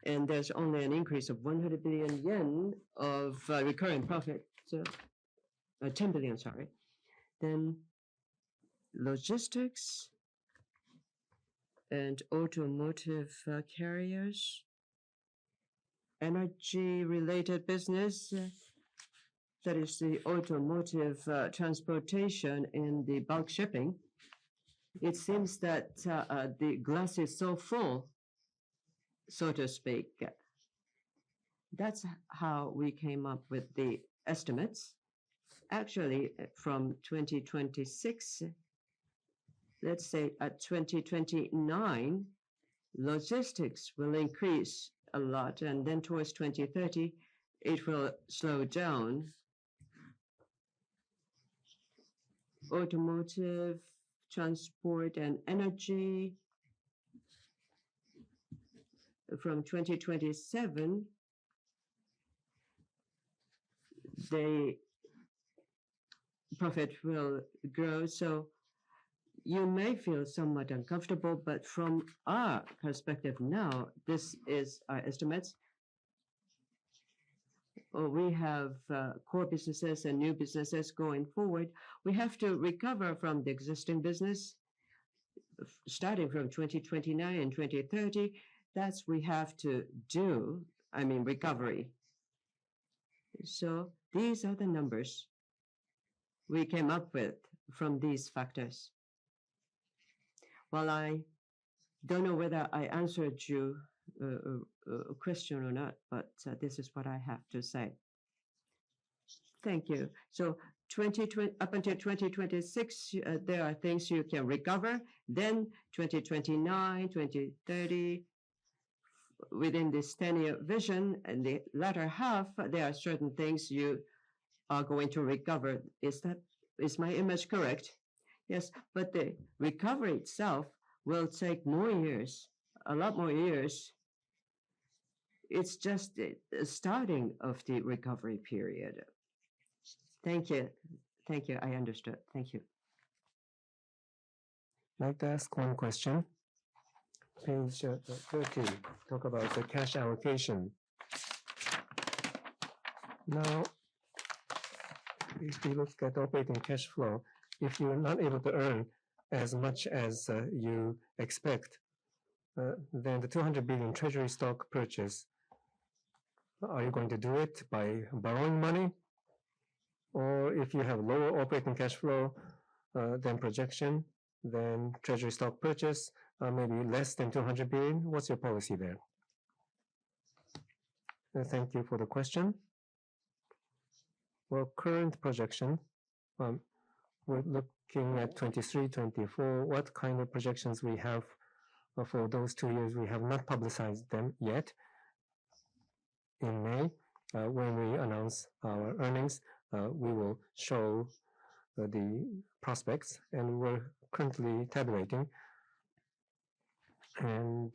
and there's only an increase of 100 billion yen of recurring profit, 10 billion, sorry. Then logistics and automotive carriers, energy-related business, that is the automotive transportation and the bulk shipping. It seems that the glass is so full, so to speak. That's how we came up with the estimates. Actually, from 2026, let's say at 2029, logistics will increase a lot, and then towards 2030, it will slow down. Automotive, transport, and energy, from 2027, the profit will grow. So you may feel somewhat uncomfortable, but from our perspective now, this is our estimates. We have core businesses and new businesses going forward. We have to recover from the existing business, starting from 2029 and 2030. That's we have to do, recovery. So these are the numbers we came up with from these factors. Well, I don't know whether I answered you a question or not, but this is what I have to say. Thank you. So 2020, up until 2026, there are things you can recover. Then 2029, 2030, within this 10-year vision and the latter half, there are certain things you are going to recover. Is my image correct? Yes, but the recovery itself will take more years, a lot more years. It's just the starting of the recovery period. Thank you. Thank you. I understood. Thank you. I'd like to ask one question. Page 30, talk about the cash allocation. Now, if we look at operating cash flow, if you're not able to earn as much as you expect, then the 200 billion treasury stock purchase, are you going to do it by borrowing money? Or if you have lower operating cash flow than projection, then treasury stock purchase, maybe less than 200 billion, what's your policy there? Thank you for the question. Well, current projection, we're looking at 23, 24. What kind of projections we have for those 2 years? We have not publicized them yet. In May, when we announce our earnings, we will show the prospects, and we're currently tabulating. And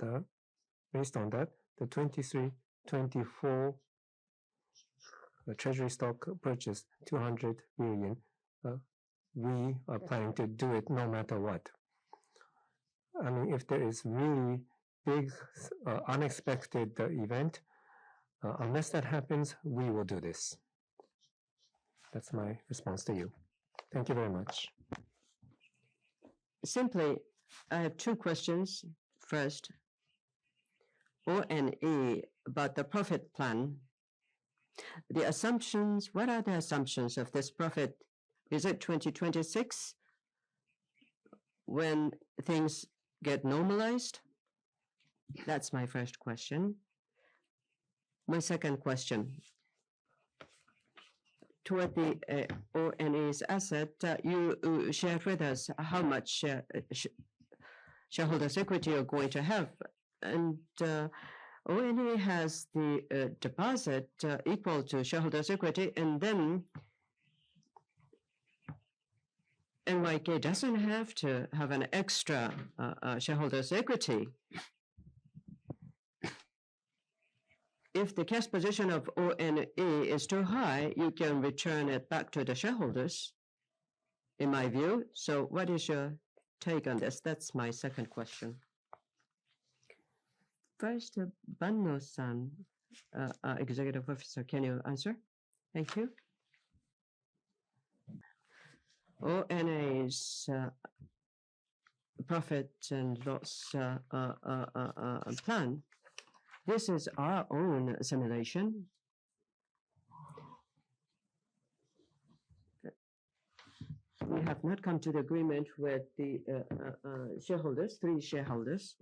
based on that, the 23, 24 treasury stock purchase 200 billion. We are planning to do it no matter what. I mean, if there is really big, unexpected event, unless that happens, we will do this. That's my response to you. Thank you very much. Simply, I have two questions. First, ONE about the profit plan. The assumptions, what are the assumptions of this profit? Is it 2026 when things get normalized? That's my first question. My second question. Toward the ONE's asset, you shared with us how much shareholders' equity you're going to have. And ONE has the deposit equal to shareholders' equity, and then NYK doesn't have to have an extra shareholders' equity. If the cash position of ONE is too high, you can return it back to the shareholders, in my view. So what is your take on this? That's my second question. First, Banno-san, Executive Officer, can you answer? Thank you. ONE's profit and loss plan. This is our own simulation. We have not come to the agreement with the shareholders, three shareholders.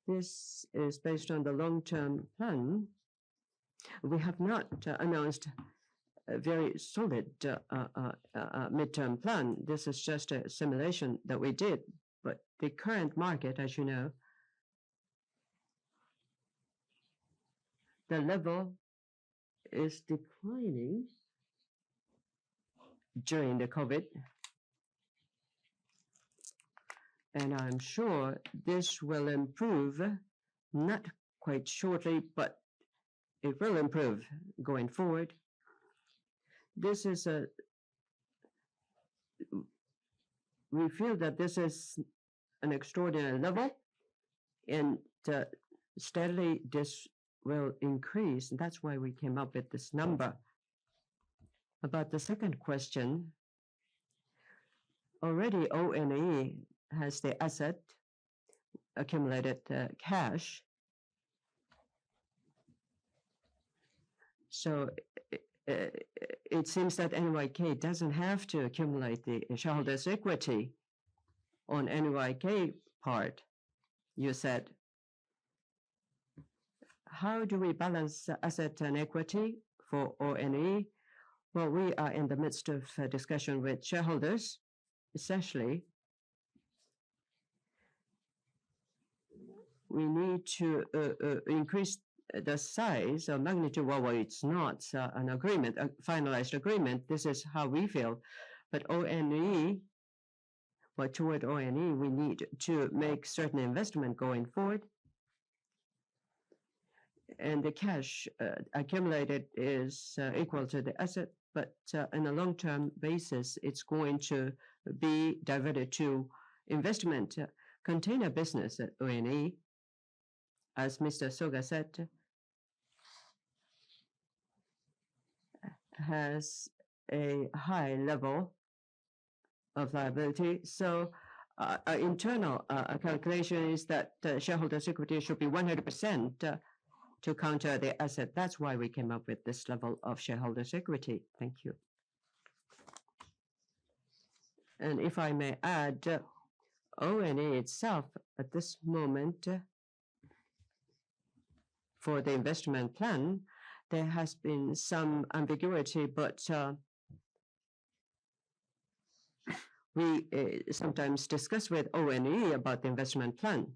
This is based on the long-term plan. We have not announced a very solid midterm plan. This is just a simulation that we did. But the current market, as you know, the level is declining during the COVID. And I'm sure this will improve, not quite shortly, but it will improve going forward. This is we feel that this is an extraordinary level, and steadily this will increase. And that's why we came up with this number. About the second question, already ONE has the asset, accumulated cash. So it seems that NYK doesn't have to accumulate the shareholders' equity on NYK part. You said, how do we balance asset and equity for ONE? Well, we are in the midst of a discussion with shareholders. Essentially, we need to increase the size or magnitude. Well, it's not an agreement, a finalized agreement. This is how we feel. But ONE, well, toward ONE, we need to make certain investment going forward. And the cash accumulated is equal to the asset, but on a long-term basis, it's going to be diverted to investment. Container business at ONE, as Mr. Soga said, has a high level of liability. So our internal calculation is that shareholders' equity should be 100% to counter the asset. That's why we came up with this level of shareholders' equity. Thank you. And if I may add, ONE itself at this moment for the investment plan, there has been some ambiguity, but we sometimes discuss with ONE about the investment plan.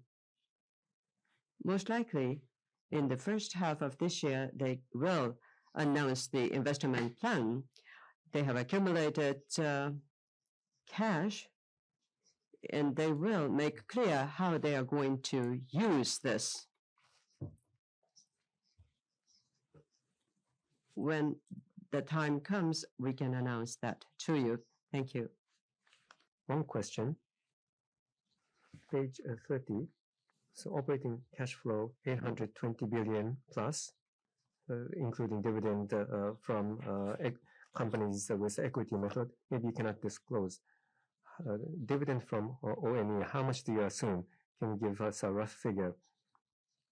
Most likely, in the first half of this year, they will announce the investment plan. They have accumulated cash, and they will make clear how they are going to use this. When the time comes, we can announce that to you. Thank you. One question, page 30. So operating cash flow 820 billion plus, including dividend from companies with equity method. Maybe you cannot disclose. Dividend from ONE, how much do you assume? Can you give us a rough figure?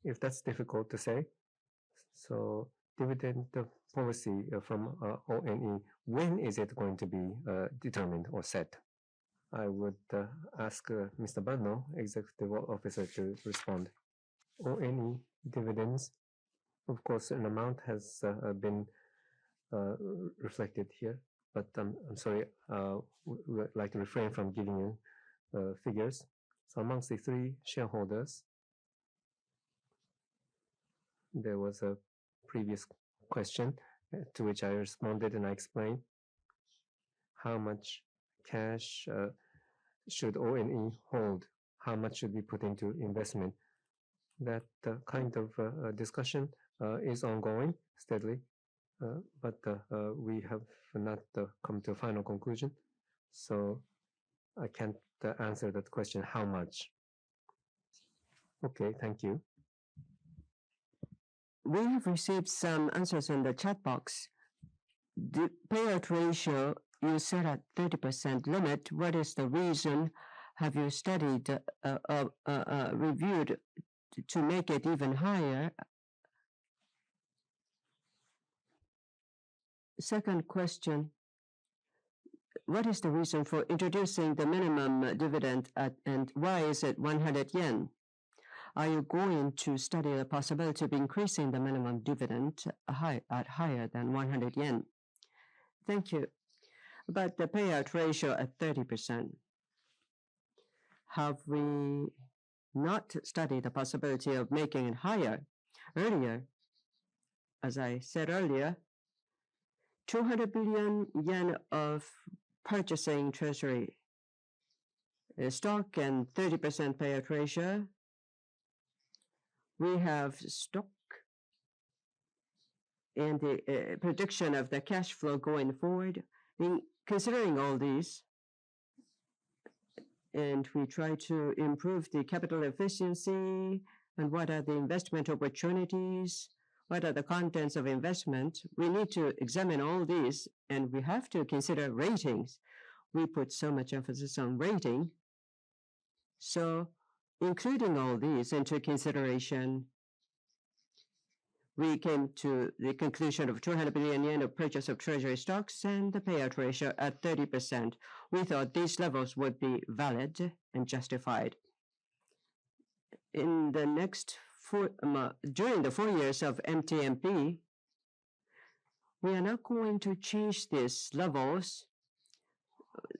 If that's difficult to say, so dividend policy from ONE, when is it going to be determined or set? I would ask Mr. Banno, Executive Officer, to respond. ONE dividends, of course, an amount has been reflected here, but I'm sorry, we would like to refrain from giving you figures. So amongst the three shareholders, there was a previous question to which I responded, and I explained how much cash should ONE hold, how much should be put into investment. That kind of discussion is ongoing steadily, but we have not come to a final conclusion, so I can't answer that question, how much. Okay, thank you. We have received some answers in the chat box. The payout ratio you set at 30% limit. What is the reason? Have you studied, reviewed to make it even higher? Second question, what is the reason for introducing the minimum dividend and why is it 100 yen? Are you going to study the possibility of increasing the minimum dividend at higher than 100 yen? Thank you. About the payout ratio at 30%, have we not studied the possibility of making it higher? Earlier, as I said earlier, 200 billion yen of purchasing treasury stock and 30% payout ratio. We have stock and the prediction of the cash flow going forward. Considering all these, and we try to improve the capital efficiency and what are the investment opportunities, what are the contents of investment, we need to examine all these, and we have to consider ratings. We put so much emphasis on rating. So including all these into consideration, we came to the conclusion of 200 billion yen of purchase of treasury stocks and the payout ratio at 30%. We thought these levels would be valid and justified. In the next during the 4 years of MTMP, we are not going to change these levels.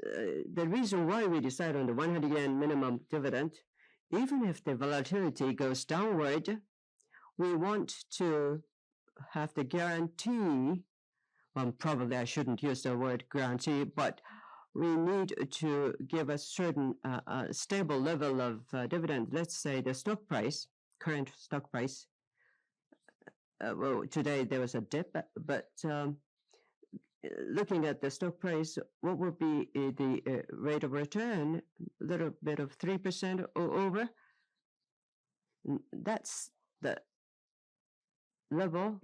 The reason why we decide on the 100 yen minimum dividend, even if the volatility goes downward, we want to have the guarantee, well, probably I shouldn't use the word guarantee, but we need to give a certain stable level of dividend. Let's say the stock price, current stock price, well, today there was a dip, but looking at the stock price, what would be the rate of return? A little bit of 3% or over. That's the level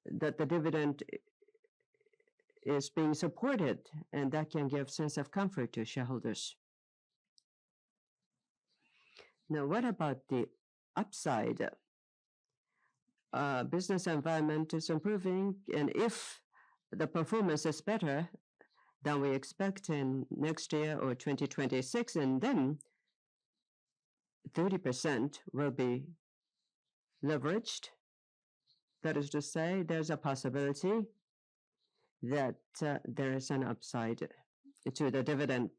that the dividend is being supported, and that can give sense of comfort to shareholders. Now, what about the upside? Business environment is improving, and if the performance is better than we expect in next year or 2026, and then 30% will be leveraged. That is to say, there's a possibility that there is an upside to the dividend.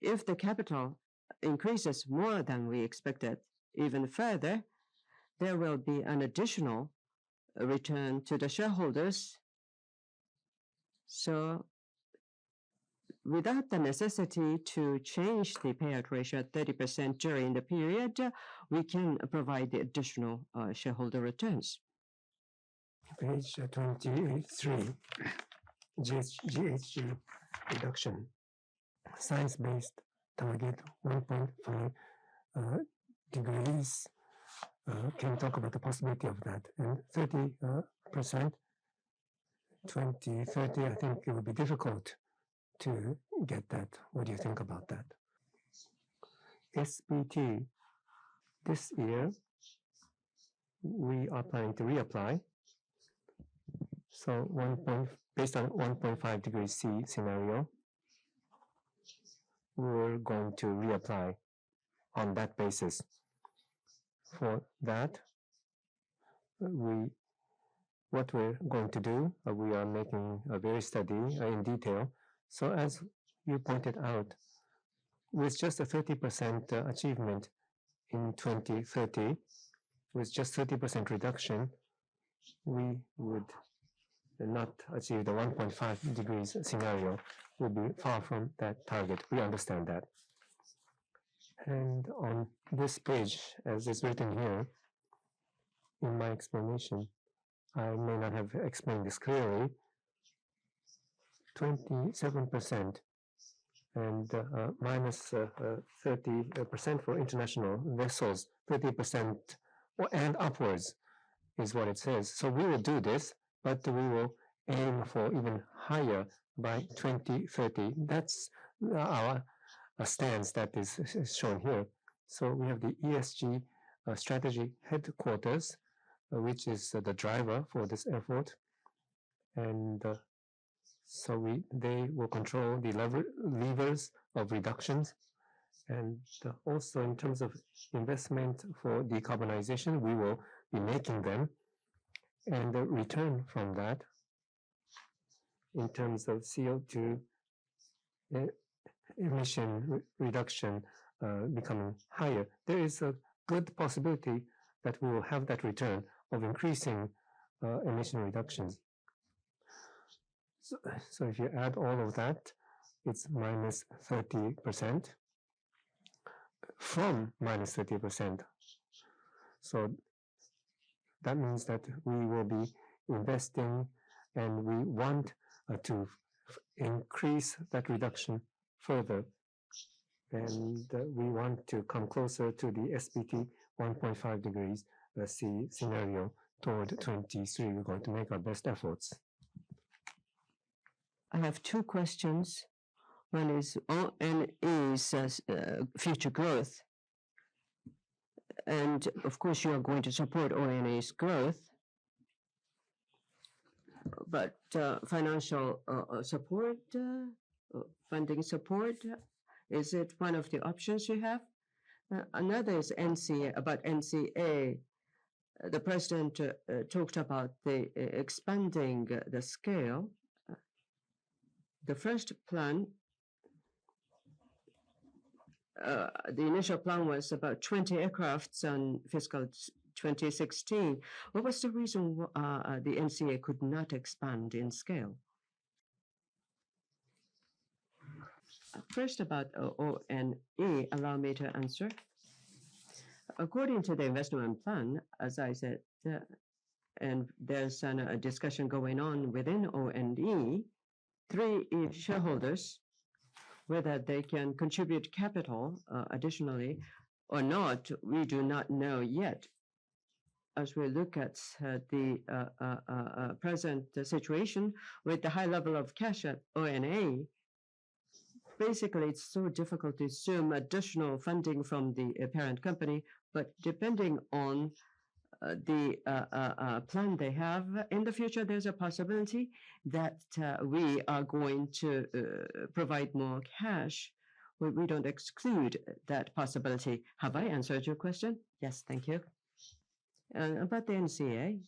If the capital increases more than we expected, even further, there will be an additional return to the shareholders. So without the necessity to change the payout ratio at 30% during the period, we can provide the additional shareholder returns. Page 23, GHG reduction. Science-based target 1.5 degrees. Can talk about the possibility of that. And 30%, 2030, I think it would be difficult to get that. What do you think about that? SBT, this year, we are planning to reapply. So based on 1.5 degrees C scenario, we're going to reapply on that basis. For that, what we're going to do, we are making a very study in detail. So as you pointed out, with just a 30% achievement in 2030, with just 30% reduction, we would not achieve the 1.5 degrees scenario. Will be far from that target. We understand that. And on this page, as is written here, in my explanation, I may not have explained this clearly, 27% and minus 30% for international vessels, 30% and upwards is what it says. So we will do this, but we will aim for even higher by 2030. That's our stance that is shown here. So we have the ESG strategy headquarters, which is the driver for this effort. And so they will control the levers of reductions. And also in terms of investment for decarbonization, we will be making them. And the return from that, in terms of CO2 emission reduction becoming higher, there is a good possibility that we will have that return of increasing emission reductions. So if you add all of that, it's minus 30% from minus 30%. So that means that we will be investing and we want to increase that reduction further. And we want to come closer to the SBT 1.5 degrees C scenario toward 2023. We're going to make our best efforts. I have two questions. One is ONE's future growth. And of course, you are going to support ONE's growth. But financial support, funding support, is it one of the options you have? Another is NCA, about NCA. The president talked about the expanding the scale. The first plan, the initial plan was about 20 aircrafts on fiscal 2016. What was the reason the NCA could not expand in scale? First about ONE, allow me to answer. According to the investment plan, as I said, and there's a discussion going on within ONE, three shareholders, whether they can contribute capital additionally or not, we do not know yet. As we look at the present situation with the high level of cash at ONE, basically it's so difficult to assume additional funding from the parent company, but depending on the plan they have in the future, there's a possibility that we are going to provide more cash. We don't exclude that possibility. Have I answered your question? Yes, thank you. About the NCA,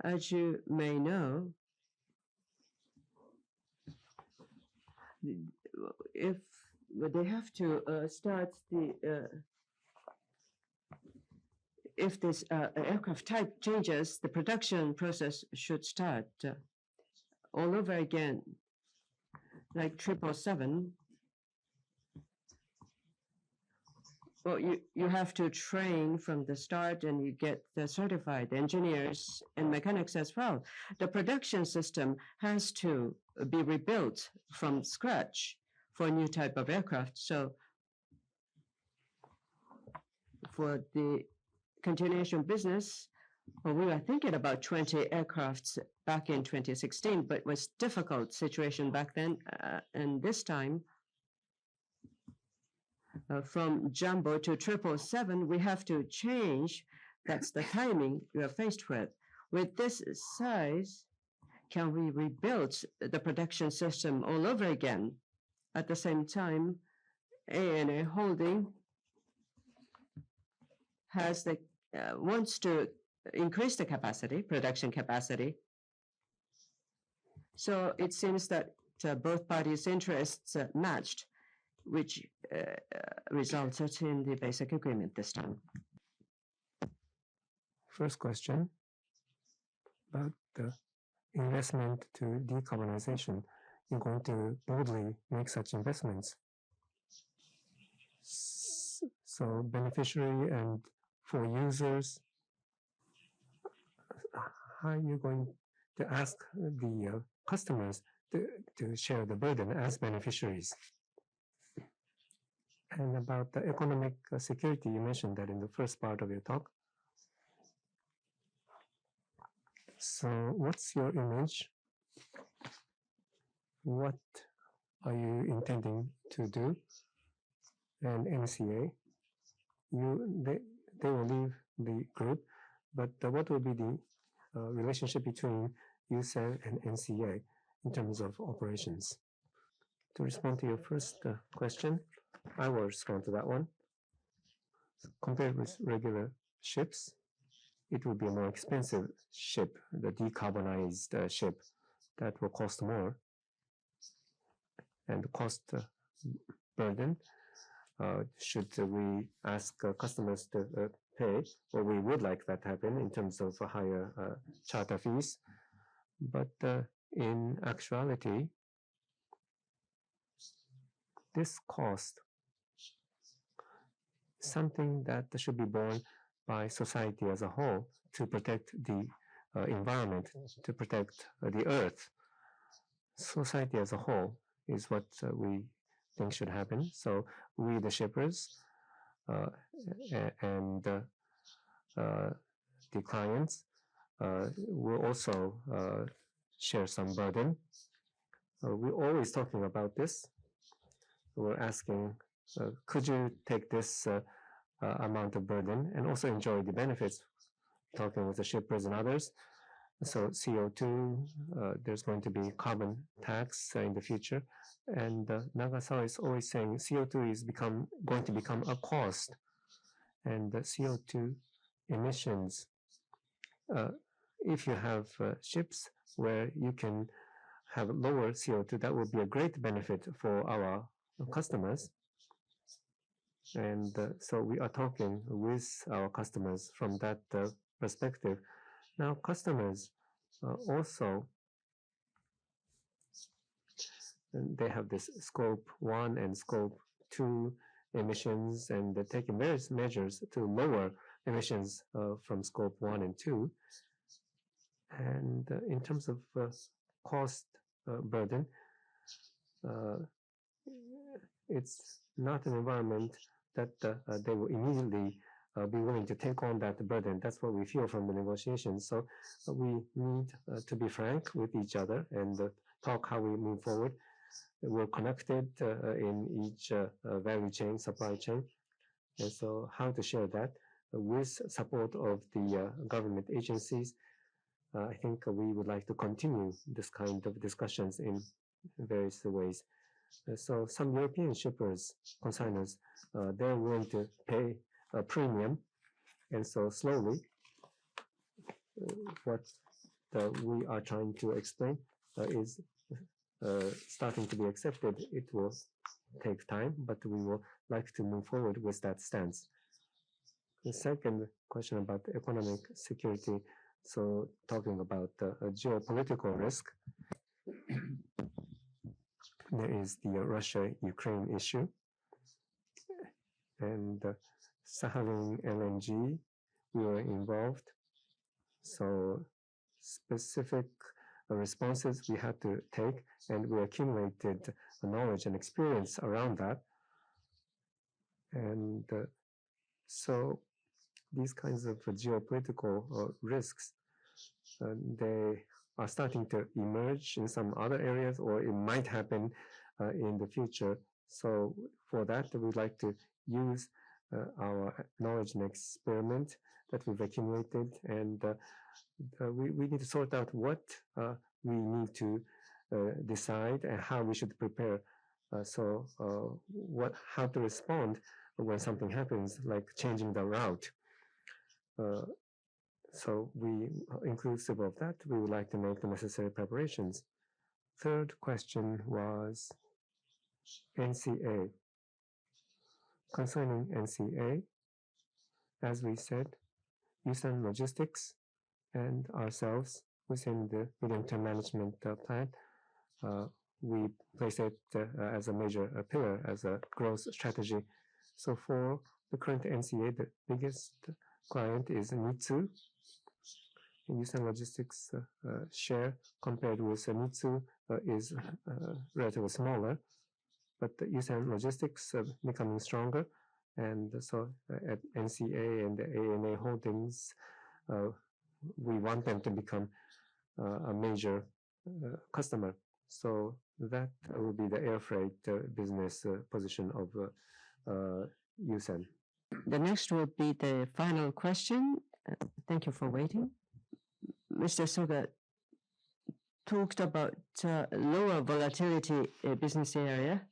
as you may know, if they have to start if this aircraft type changes, the production process should start all over again, like 777. Well, you have to train from the start and you get the certified engineers and mechanics as well. The production system has to be rebuilt from scratch for a new type of aircraft. So for the continuation business, well, we were thinking about 20 aircrafts back in 2016, but it was a difficult situation back then. And this time, from jumbo to 777, we have to change. That's the timing we are faced with. With this size, can we rebuild the production system all over again? At the same time, ANA Holding has wants to increase the capacity, production capacity. So it seems that both parties' interests matched, which resulted in the basic agreement this time. First question about the investment to decarbonization. You're going to boldly make such investments. So beneficiary and for users, how are you going to ask the customers to share the burden as beneficiaries? And about the economic security, you mentioned that in the first part of your talk. So what's your image? What are you intending to do? And NCA, they will leave the group, but what will be the relationship between USAN and NCA in terms of operations? To respond to your first question, I will respond to that one. So compared with regular ships, it will be a more expensive ship, the decarbonized ship that will cost more. And the cost burden, should we ask customers to pay, well, we would like that to happen in terms of higher charter fees. But in actuality, this cost something that should be borne by society as a whole to protect the environment, to protect the earth. Society as a whole is what we think should happen. So we, the shippers, and the clients will also share some burden. We're always talking about this. We're asking, could you take this amount of burden and also enjoy the benefits, talking with the shippers and others. So CO2, there's going to be carbon tax in the future. And Nagasawa is always saying CO2 is going to become a cost. And the CO2 emissions, if you have ships where you can have lower CO2, that will be a great benefit for our customers. And so we are talking with our customers from that perspective. Now, customers also, they have this scope 1 and scope 2 emissions, and they're taking various measures to lower emissions from scope 1 and 2. And in terms of cost burden, it's not an environment that they will immediately be willing to take on that burden. That's what we feel from the negotiations. So we need to be frank with each other and talk how we move forward. We're connected in each value chain, supply chain. And so how to share that with support of the government agencies. I think we would like to continue this kind of discussions in various ways. So some European shippers, consignors, they're willing to pay premium. And so slowly, what we are trying to explain is starting to be accepted. It will take time, but we will like to move forward with that stance. The second question about economic security, so talking about geopolitical risk, there is the Russia-Ukraine issue, and Saharan LNG, we were involved. So specific responses we had to take, and we accumulated knowledge and experience around that. And so these kinds of geopolitical risks, they are starting to emerge in some other areas, or it might happen in the future. So for that, we'd like to use our knowledge and experiment that we've accumulated, and we need to sort out what we need to decide and how we should prepare. How to respond when something happens, like changing the route. So we, inclusive of that, we would like to make the necessary preparations. Third question was NCA. Concerning NCA, as we said, Yusan Logistics and ourselves within the medium-term management plan, we place it as a major pillar, as a growth strategy. So for the current NCA, the biggest client is Mitsu. Yusan Logistics share compared with Mitsu is relatively smaller, but the Yusan Logistics becoming stronger, and so at NCA and the ANA Holdings, we want them to become a major customer. So that will be the air freight business position of Yusan. The next will be the final question. Thank you for waiting. Mr. Soga talked about lower volatility business area.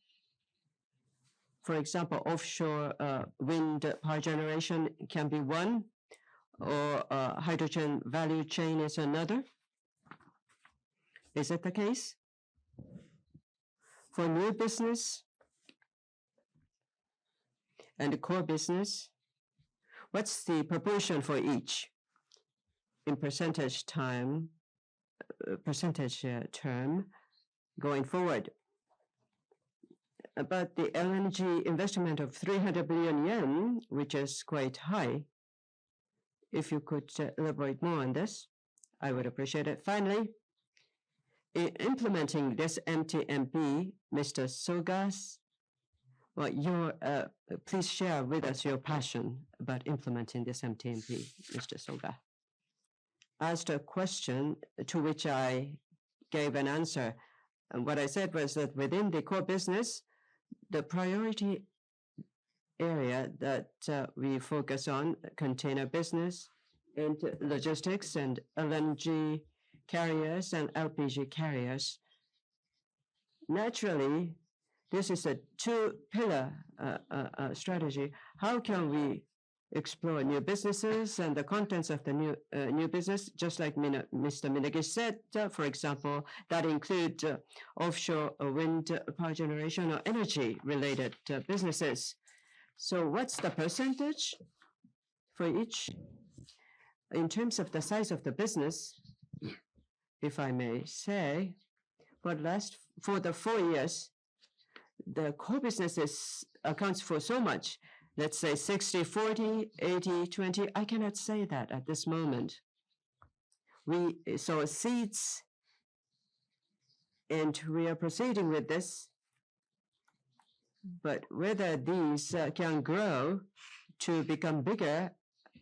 For example, offshore wind power generation can be one, or hydrogen value chain is another. Is that the case? For new business and the core business, what's the proportion for each in percentage term going forward? About the LNG investment of 300 billion yen, which is quite high, if you could elaborate more on this, I would appreciate it. Finally, in implementing this MTMP, Mr. Sogas, please share with us your passion about implementing this MTMP, Mr. Soga. Asked a question to which I gave an answer. And what I said was that within the core business, the priority area that we focus on, container business and logistics and LNG carriers and LPG carriers. Naturally, this is a two-pillar strategy. How can we explore new businesses and the contents of the new business, just like Mr. Minagi said, for example, that include offshore wind power generation or energy-related businesses. So what's the percentage for each? In terms of the size of the business, if I may say, for the 4 years, the core businesses accounts for so much. Let's say 60-40, 80-20. I cannot say that at this moment. We saw seeds, and we are proceeding with this. But whether these can grow to become bigger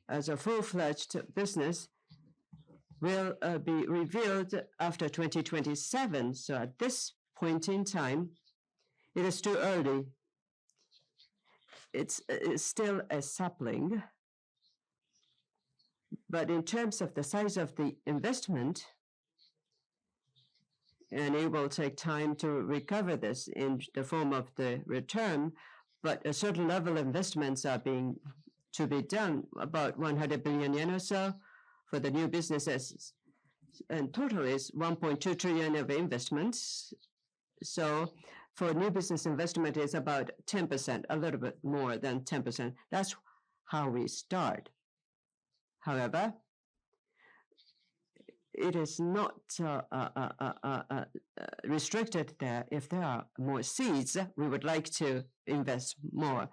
as a full-fledged business will be revealed after 2027. So at this point in time, it is too early. It's still a sapling. But in terms of the size of the investment, and it will take time to recover this in the form of the return, but a certain level of investments are being to be done, about 100 billion yen or so for the new businesses. And total is 1.2 trillion of investments. So for new business investment is about 10%, a little bit more than 10%. That's how we start. However, it is not restricted there. If there are more seeds, we would like to invest more.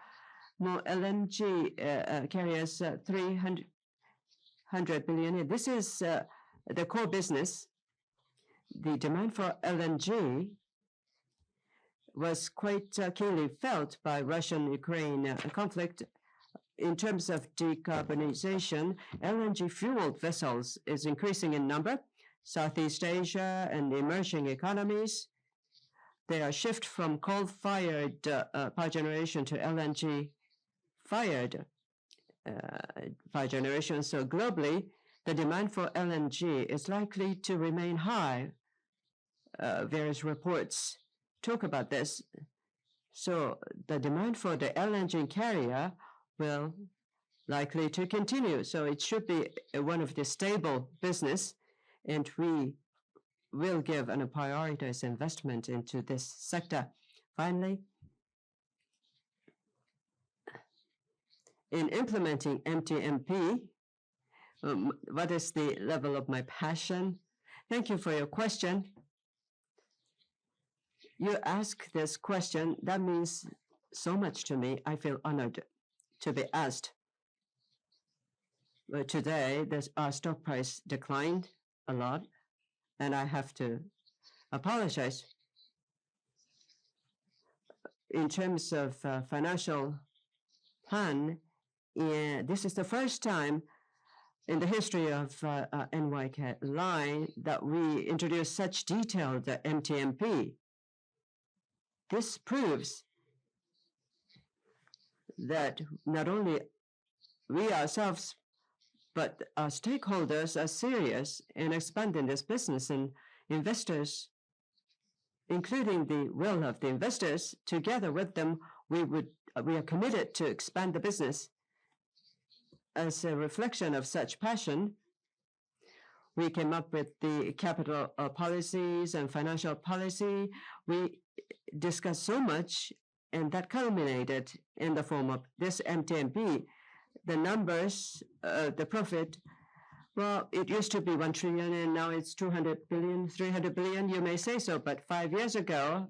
More LNG carriers, 300 billion. This is the core business. The demand for LNG was quite keenly felt by Russian-Ukraine conflict. In terms of decarbonization, LNG-fueled vessels is increasing in number. Southeast Asia and emerging economies, they are shift from coal-fired power generation to LNG-fired power generation. So globally, the demand for LNG is likely to remain high. Various reports talk about this. So the demand for the LNG carrier will likely to continue. So it should be one of the stable business, and we will give a prioritized investment into this sector. Finally, in implementing MTMP, what is the level of my passion? Thank you for your question. You ask this question, that means so much to me. I feel honored to be asked. But today, our stock price declined a lot, and I have to apologize. In terms of financial plan, this is the first time in the history of NYL that we introduced such detailed MTMP. This proves that not only we ourselves, but our stakeholders are serious in expanding this business, and investors, including the will of the investors, together with them, we are committed to expand the business. As a reflection of such passion, we came up with the capital policies and financial policy. We discussed so much, and that culminated in the form of this MTMP. The numbers, the profit, well, it used to be 1 trillion, and now it's 200 billion, 300 billion, you may say so. But 5 years ago,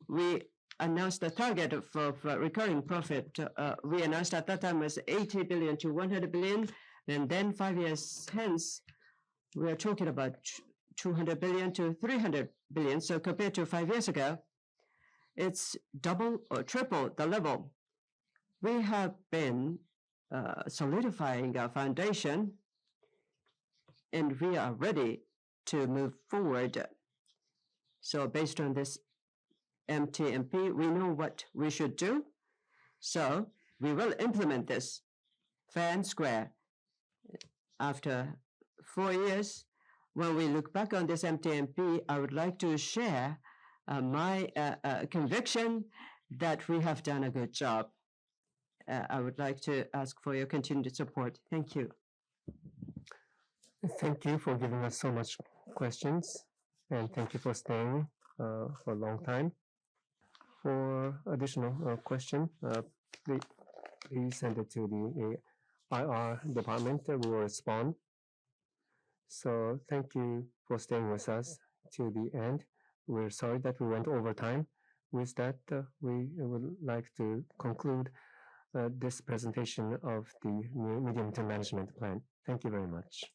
we announced the target of recurring profit. We announced at that time was 80 billion to 100 billion. And then 5 years hence, we are talking about 200 billion to 300 billion. So compared to 5 years ago, it's double or triple the level. We have been solidifying our foundation, and we are ready to move forward. So based on this MTMP, we know what we should do. So we will implement this fair and square. After 4 years, when we look back on this MTMP, I would like to share my conviction that we have done a good job. I would like to ask for your continued support. Thank you. Thank you for giving us so much questions, and thank you for staying for a long time. For additional question, please send it to the IR department. We will respond. So thank you for staying with us to the end. We're sorry that we went over time. With that, we would like to conclude this presentation of the new medium-term management plan. Thank you very much.